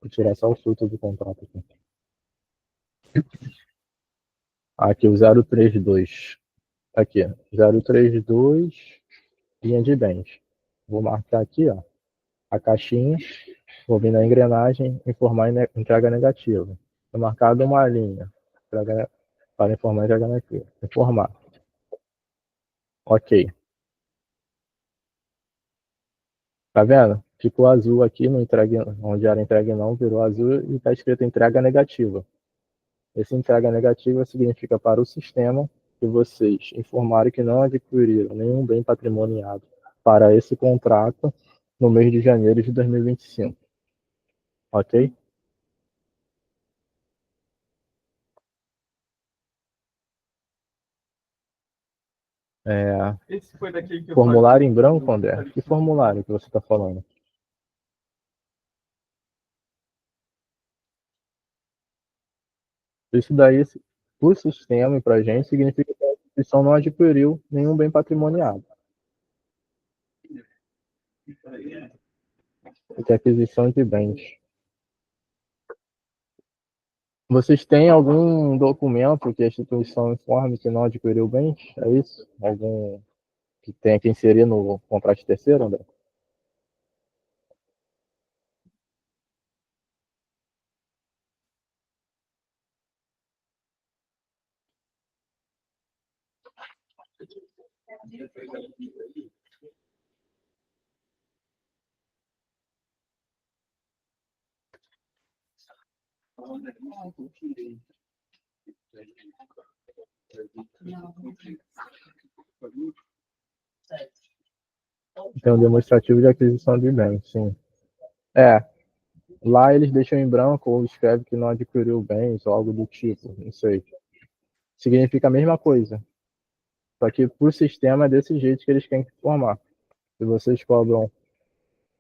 Vou tirar só o fruto do contrato aqui. Aqui o 032. Aqui, 032, linha de bens. Vou marcar aqui, ó, a caixinha, vou vir na engrenagem, informar entrega negativa. Foi marcada uma linha, para informar e entregar no arquivo. Informar. Ok. Tá vendo? Ficou azul aqui no entregue, onde era entregue não, virou azul e está escrito entrega negativa. Esse entrega negativa significa para o sistema que vocês informaram que não adquiriram nenhum bem patrimoniado para esse contrato no mês de janeiro de 2025. Ok? Esse foi daquele que eu Formulário falei. em branco, André? Que formulário que você está falando? Isso daí, para o sistema e para a gente, significa que a instituição não adquiriu nenhum bem patrimoniado. Que é aquisição de bens. Vocês têm algum documento que a instituição informe que não adquiriu bens? É isso? Algum que tenha que inserir no contrato terceiro, André? Tem um demonstrativo de aquisição de bens, sim. Lá eles deixam em branco ou escrevem que não adquiriu bens ou algo do tipo, não sei. Significa a mesma coisa. Só que por sistema é desse jeito que eles querem informar. Se vocês cobram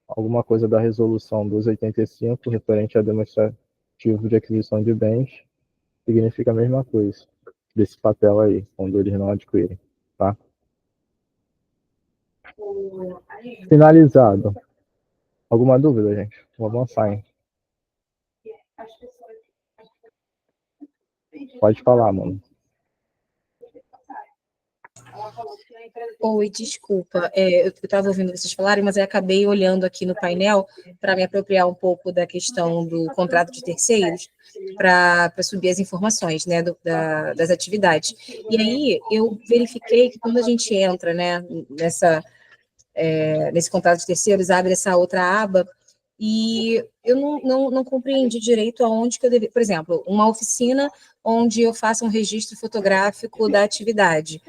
alguma coisa da resolução 285 referente a demonstrativo de aquisição de bens, significa a mesma coisa desse papel aí, quando eles não adquirem, tá? Finalizado. Alguma dúvida, gente? Vou avançar, hein? Pode falar, mano. Oi, desculpa, eu estava ouvindo vocês falarem, mas eu acabei olhando aqui no painel para me apropriar um pouco da questão do contrato de terceiros para subir as informações, né, das atividades. E aí eu verifiquei que quando a gente entra, né, nesse contrato de terceiros, abre essa outra aba, e eu não compreendi direito aonde que eu deveria, por exemplo, uma oficina onde eu faça um registro fotográfico da atividade.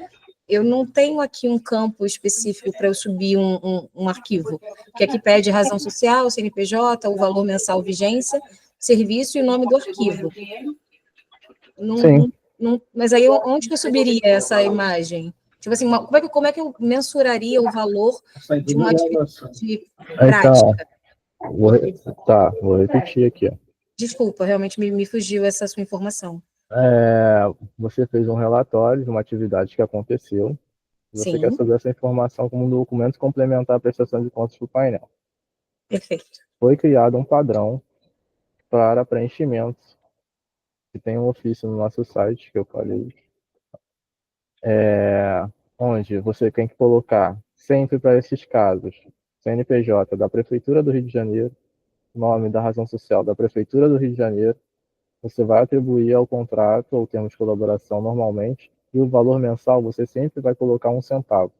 Eu não tenho aqui um campo específico para eu subir um arquivo, que aqui pede razão social, CNPJ, o valor mensal vigência, serviço e o nome do arquivo. Sim. Mas aí, onde que eu subiria essa imagem? Tipo assim, como é que eu mensuraria o valor de uma atividade prática? Então, vou repetir aqui. Ó. Desculpa, realmente me fugiu essa sua informação. Você fez um relatório de uma atividade que aconteceu. Você quer Sim, saber essa informação como um documento complementar à prestação de contas do painel. perfeito. Foi criado um padrão para preenchimento, que tem um ofício no nosso site, que eu falei, onde você tem que colocar, sempre para esses casos, CNPJ da Prefeitura do Rio de Janeiro, nome da razão social da Prefeitura do Rio de Janeiro, você vai atribuir ao contrato ou termo de colaboração normalmente, e o valor mensal você sempre vai colocar 1 centavo.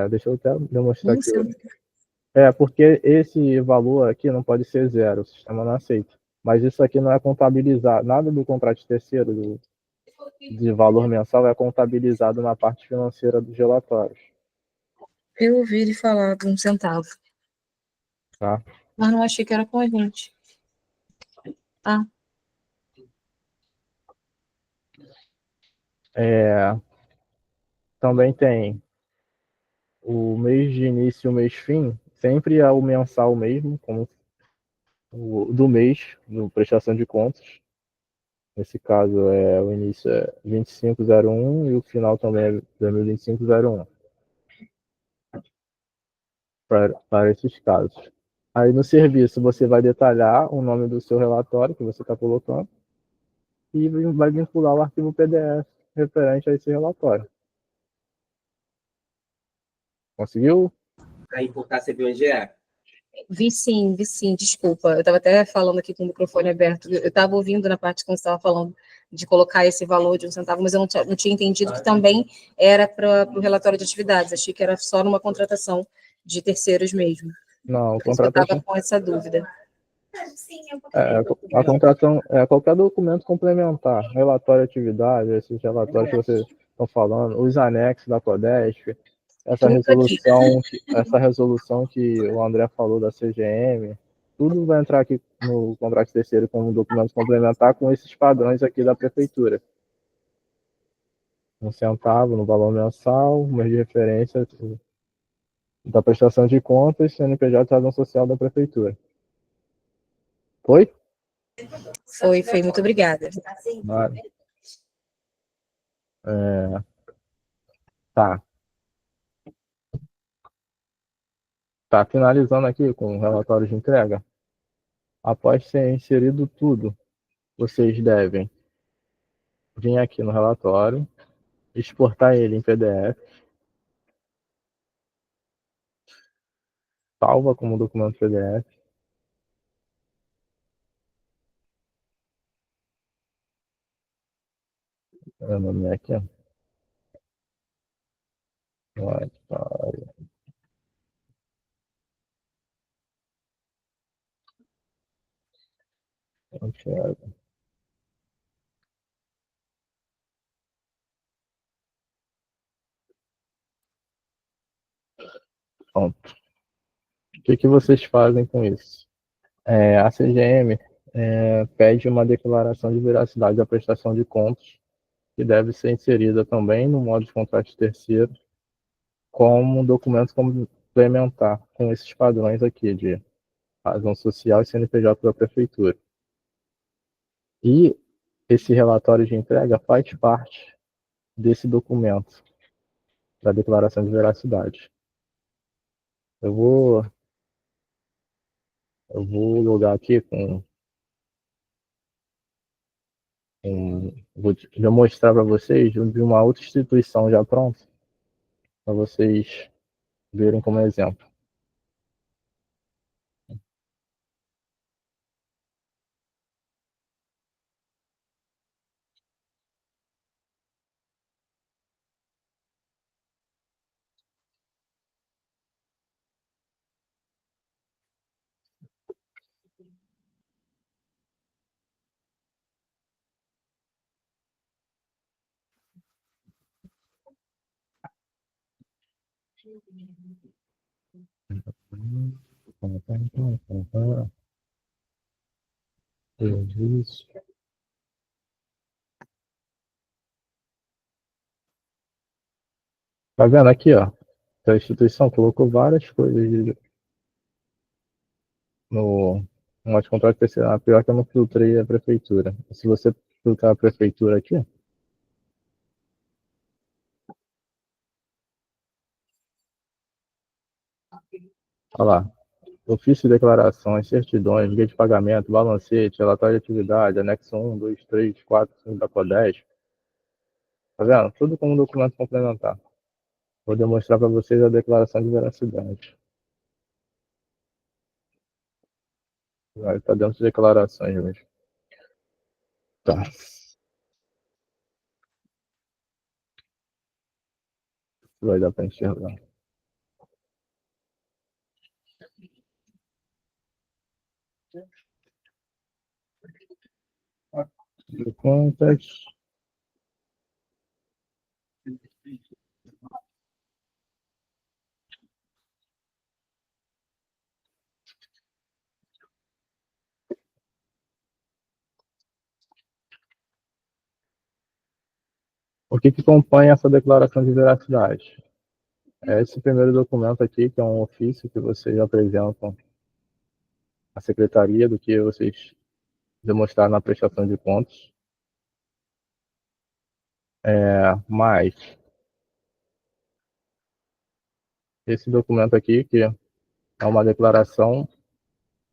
Deixa eu até demonstrar aqui. Porque esse valor aqui não pode ser zero, o sistema não aceita. Mas isso aqui não é contabilizado, nada do contrato de terceiro, de valor mensal, é contabilizado na parte financeira dos relatórios. Eu ouvi ele falar de 1 centavo. Tá? Mas não achei que era com a gente. Ah, Também tem o mês de início e o mês fim, sempre é o mensal mesmo, como o do mês, no prestação de contas. Nesse caso, o início é 2501 e o final também é 2025-01, para esses casos. Aí no serviço você vai detalhar o nome do seu relatório que você está colocando e vai vincular o arquivo PDF referente a esse relatório. Conseguiu? Para importar CBOGE. Vi sim, desculpa. Eu estava até falando aqui com o microfone aberto. Eu estava ouvindo na parte que você estava falando de colocar esse valor de 1 centavo, mas eu não tinha entendido que também era para o relatório de atividades. Achei que era só numa contratação de terceiros mesmo. Não, Por isso que eu estava contratação. com essa dúvida. A contratação é qualquer documento complementar, relatório de atividade, esses relatórios que vocês estão falando, os anexos da Codesp, Tudo aqui. essa resolução que o André falou da CGM, tudo vai entrar aqui no contrato terceiro como documento complementar com esses padrões aqui da prefeitura. 1 centavo no valor mensal, mês de referência da prestação de contas, CNPJ e razão social da prefeitura. Foi? Foi, muito obrigada. Vale. Tá. Tá, finalizando aqui com o relatório de entrega. Após ser inserido tudo, vocês devem vir aqui no relatório, exportar ele em PDF, salva como documento PDF. Meu nome é aqui, ó. Relatório. Pronto. O que vocês fazem com isso? A CGM pede uma declaração de veracidade da prestação de contas, que deve ser inserida também no modo de contrato de terceiro, como um documento complementar com esses padrões aqui de razão social e CNPJ da prefeitura. E esse relatório de entrega faz parte desse documento, da declaração de veracidade. Eu vou logar aqui vou já mostrar para vocês de uma outra instituição já pronta, para vocês verem como exemplo. Isso. Tá vendo aqui, ó? A instituição colocou várias coisas no contrato terceiro. Pior que eu não filtrei a prefeitura. Se você filtrar a prefeitura aqui, olha lá. Ofício de declarações, certidões, guia de pagamento, balancete, relatório de atividade, anexo 1, 2, 3, 4, 5 da CODESP. Tá vendo? Tudo como documento complementar. Vou demonstrar para vocês a declaração de veracidade. Está dentro de declarações mesmo. Tá. Vai dar para enxergar. De contas. O que compõe essa declaração de veracidade? É esse primeiro documento aqui, que é um ofício que vocês apresentam à secretaria do que vocês demonstraram na prestação de contas. Mas esse documento aqui, que é uma declaração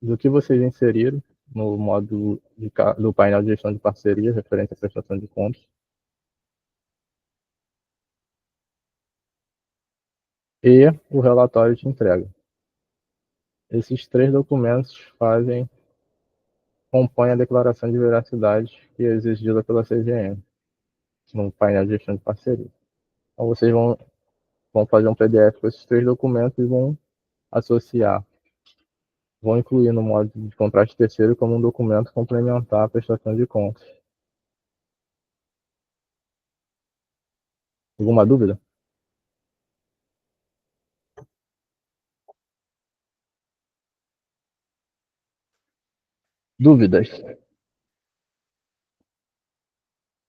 do que vocês inseriram no modo do painel de gestão de parceria referente à prestação de contas. E o relatório de entrega. Esses 3 documentos compõem a declaração de veracidade que é exigida pela CGM no painel de gestão de parceria. Então, vocês vão fazer um PDF com esses 3 documentos e vão incluir no modo de contrato terceiro como um documento complementar à prestação de contas. Alguma dúvida? Dúvidas?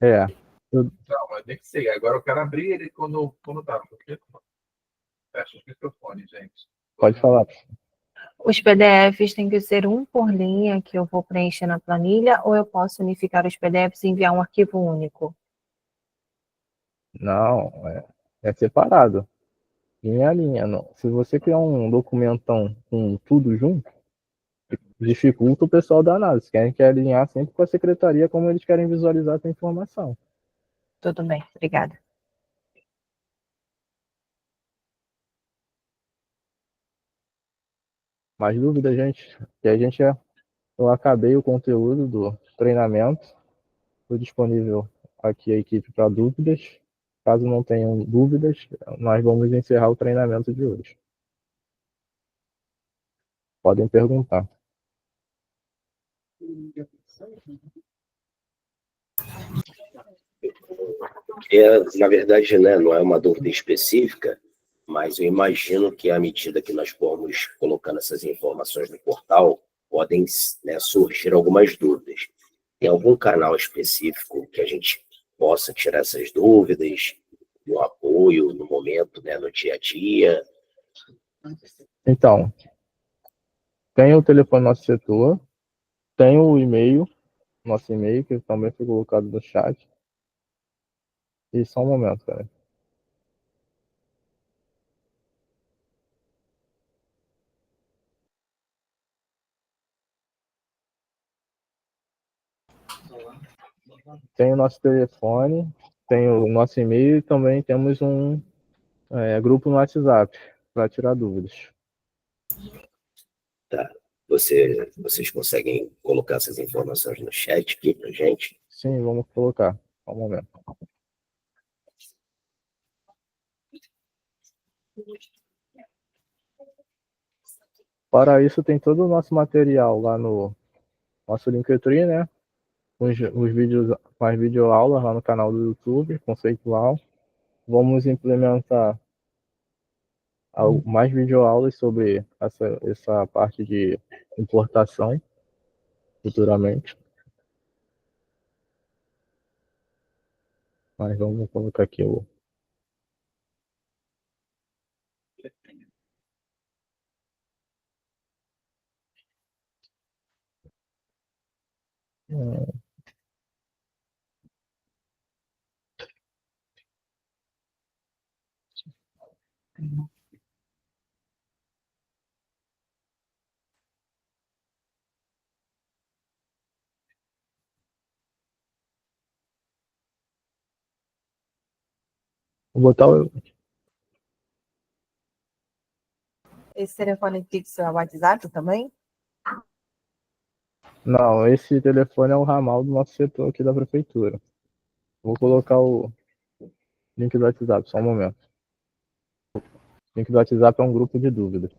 Não, mas tem que ser. Agora eu quero abrir ele quando dá. Porque fecha os microfones, gente. Pode falar. Os PDFs têm que ser um por linha que eu vou preencher na planilha, ou eu posso unificar os PDFs e enviar um arquivo único? Não, é separado. Linha a linha. Não. Se você criar um documentão com tudo junto, dificulta o pessoal da análise. Querem alinhar sempre com a secretaria como eles querem visualizar essa informação. Tudo bem, obrigada. Mais dúvidas, gente? Eu acabei o conteúdo do treinamento. Estou disponível aqui a equipe para dúvidas. Caso não tenham dúvidas, nós vamos encerrar o treinamento de hoje. Podem perguntar. Na verdade, né, não é uma dúvida específica, mas eu imagino que à medida que nós formos colocando essas informações no portal, podem, né, surgir algumas dúvidas. Tem algum canal específico que a gente possa tirar essas dúvidas, um apoio no momento, né, no dia a dia? Então, tem o telefone do nosso setor, tem o e-mail, nosso e-mail, que também foi colocado no chat. E só um momento, cara. Tem o nosso telefone, tem o nosso e-mail e também temos um grupo no WhatsApp para tirar dúvidas. Tá. Vocês conseguem colocar essas informações no chat aqui para gente? Sim, vamos colocar. Só um momento. Para isso, tem todo o nosso material lá no nosso Linktree, né? Os vídeos, mais videoaulas lá no canal do YouTube, conceitual. Vamos implementar mais videoaulas sobre essa parte de importação futuramente. Mas vamos colocar aqui o. Vou botar o. Esse telefone fixo é o WhatsApp também? Não, esse telefone é o ramal do nosso setor aqui da prefeitura. Vou colocar o link do WhatsApp, só um momento. O link do WhatsApp é um grupo de dúvidas.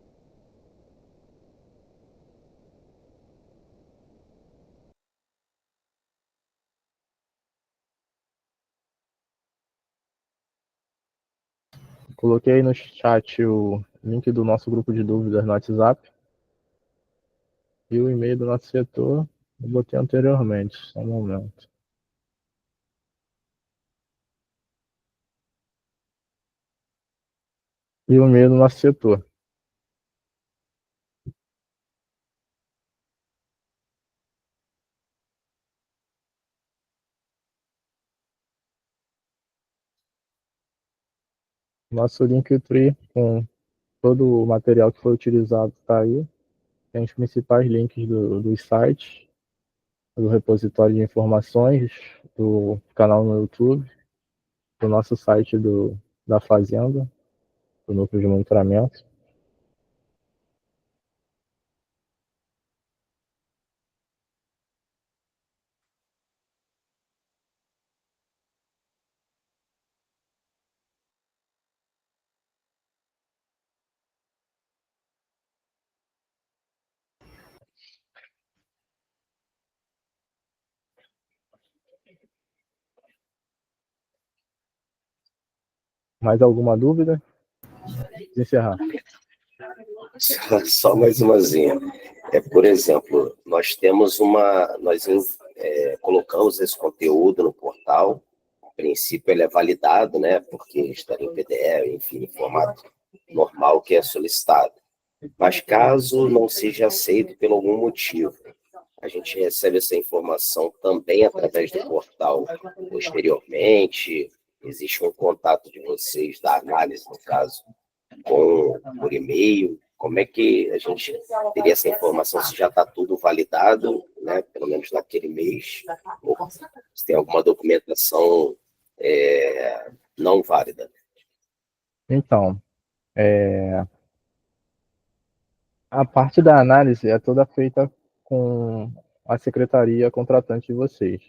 Coloquei no chat o link do nosso grupo de dúvidas no WhatsApp e o e-mail do nosso setor. Eu botei anteriormente, só um momento. E o e-mail do nosso setor. Nosso Linktree com todo o material que foi utilizado está aí. Tem os principais links dos sites, do repositório de informações, do canal no YouTube, do nosso site da Fazenda, do núcleo de monitoramento. Mais alguma dúvida? Encerrar. Só mais umazinha. Por exemplo, nós temos colocamos esse conteúdo no portal. A princípio, ele é validado, né? Porque está em PDF, enfim, em formato normal que é solicitado. Mas caso não seja aceito por algum motivo, a gente recebe essa informação também através do portal posteriormente. Existe um contato de vocês, da análise, no caso, por e-mail. Como é que a gente teria essa informação se já está tudo validado, né? Pelo menos naquele mês, ou se tem alguma documentação não válida? Então, a parte da análise é toda feita com a secretaria contratante de vocês.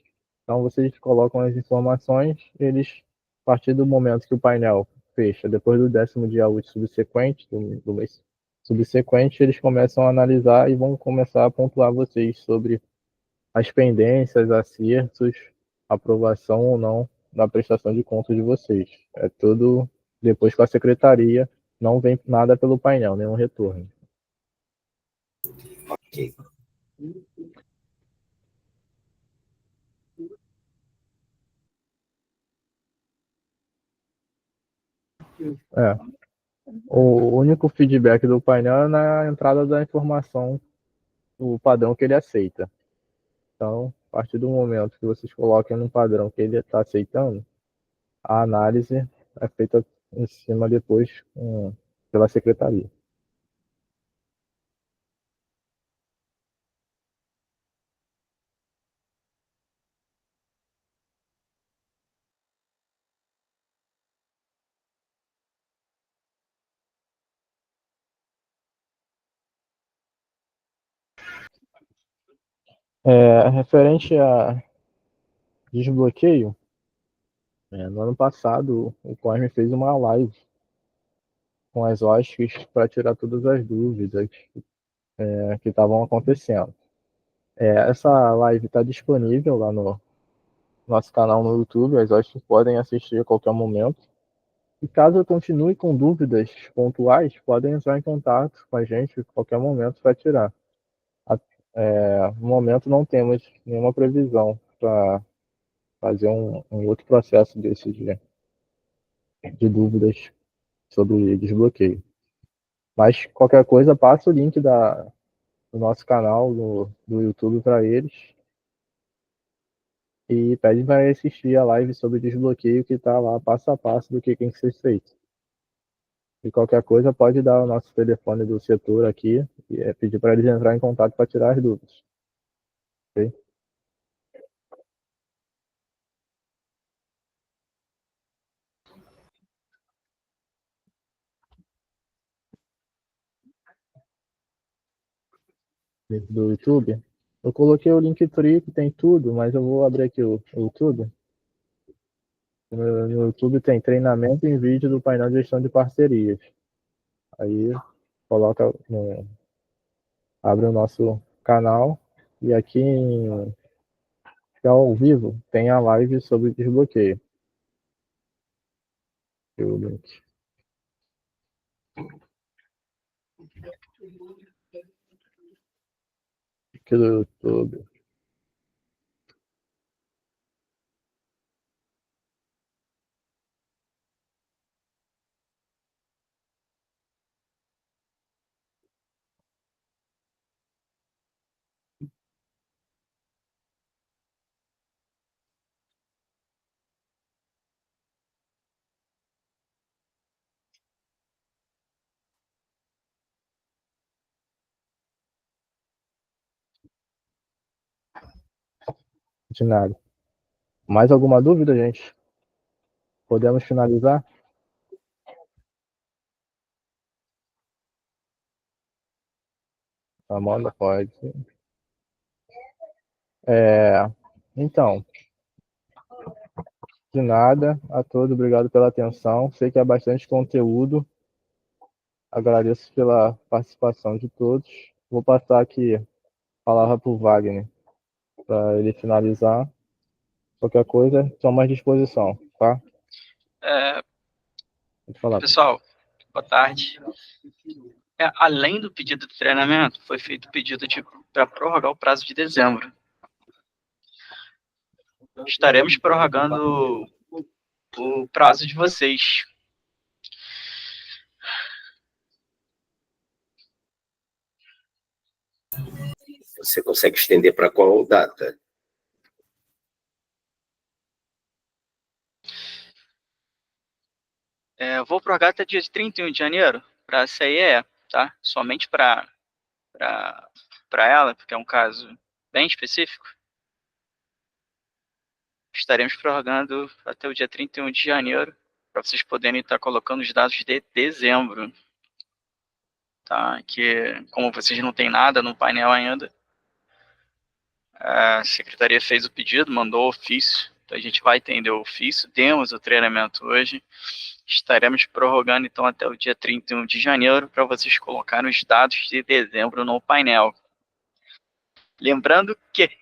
Então, vocês colocam as informações, eles, a partir do momento que o painel fecha, depois do 10º dia útil subsequente, do mês subsequente, eles começam a analisar e vão começar a pontuar vocês sobre as pendências, acertos, aprovação ou não da prestação de contas de vocês. É tudo depois com a secretaria, não vem nada pelo painel, nenhum retorno. Ok. O único feedback do painel é na entrada da informação, o padrão que ele aceita. Então, a partir do momento que vocês coloquem no padrão que ele está aceitando, a análise é feita em cima depois pela secretaria. Referente a desbloqueio, no ano passado o Cosme fez uma live com as OSCs para tirar todas as dúvidas que estavam acontecendo. Essa live está disponível lá no nosso canal no YouTube, as OSCs podem assistir a qualquer momento. E caso eu continue com dúvidas pontuais, podem entrar em contato com a gente a qualquer momento para tirar. No momento não temos nenhuma previsão para fazer um outro processo desse de dúvidas sobre desbloqueio. Mas qualquer coisa, passa o link do nosso canal do YouTube para eles e pede para assistir a live sobre desbloqueio que está lá passo a passo do que tem que ser feito. E qualquer coisa pode dar o nosso telefone do setor aqui e pedir para eles entrar em contato para tirar as dúvidas. Ok? Link do YouTube. Eu coloquei o Linktree que tem tudo, mas eu vou abrir aqui o YouTube. No YouTube tem treinamento em vídeo do painel de gestão de parcerias. Aí coloca, abre o nosso canal e aqui ao vivo tem a live sobre desbloqueio. O link. Aqui do YouTube. De nada. Mais alguma dúvida, gente? Podemos finalizar? Amanda, pode. Então, de nada. A todos, obrigado pela atenção. Sei que é bastante conteúdo. Agradeço pela participação de todos. Vou passar aqui a palavra para o Wagner, para ele finalizar. Qualquer coisa, estamos à disposição, tá? Pode falar. Pessoal, boa tarde. Além do pedido de treinamento, foi feito o pedido para prorrogar o prazo de dezembro. Estaremos prorrogando o prazo de vocês. Você consegue estender para qual data? Eu vou prorrogar até dia 31 de janeiro para a CIE, tá? Somente para ela, porque é um caso bem específico. Estaremos prorrogando até o dia 31 de janeiro para vocês poderem estar colocando os dados de dezembro. Tá? Que, como vocês não têm nada no painel ainda, a secretaria fez o pedido, mandou o ofício, então a gente vai atender o ofício, temos o treinamento hoje, estaremos prorrogando então até o dia 31 de janeiro para vocês colocarem os dados de dezembro no painel. Lembrando que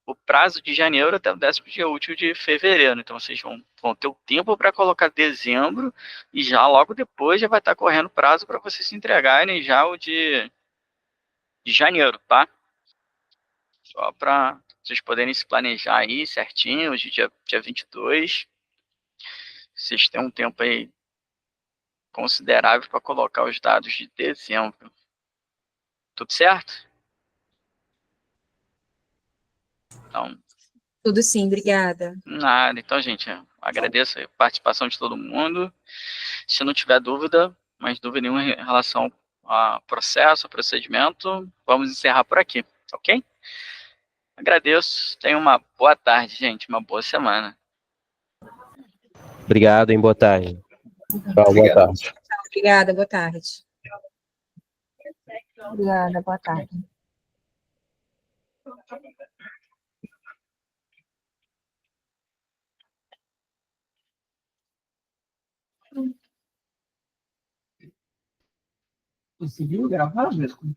o prazo de janeiro até o 10º dia útil de fevereiro, então vocês vão ter o tempo para colocar dezembro e já logo depois já vai estar correndo o prazo para vocês se entregarem já o de janeiro, tá? Só para vocês poderem se planejar aí certinho, hoje dia 22. Vocês têm um tempo aí considerável para colocar os dados de dezembro. Tudo certo? Então, Tudo sim, obrigada. nada. Então, gente, agradeço a participação de todo mundo. Se não tiver dúvida, mais dúvida nenhuma em relação ao processo, ao procedimento, vamos encerrar por aqui, ok? Agradeço. Tenha uma boa tarde, gente. Uma boa semana. Obrigado, boa tarde. Tchau, boa tarde. Obrigada, boa tarde. Obrigada, boa tarde. Conseguiu gravar mesmo?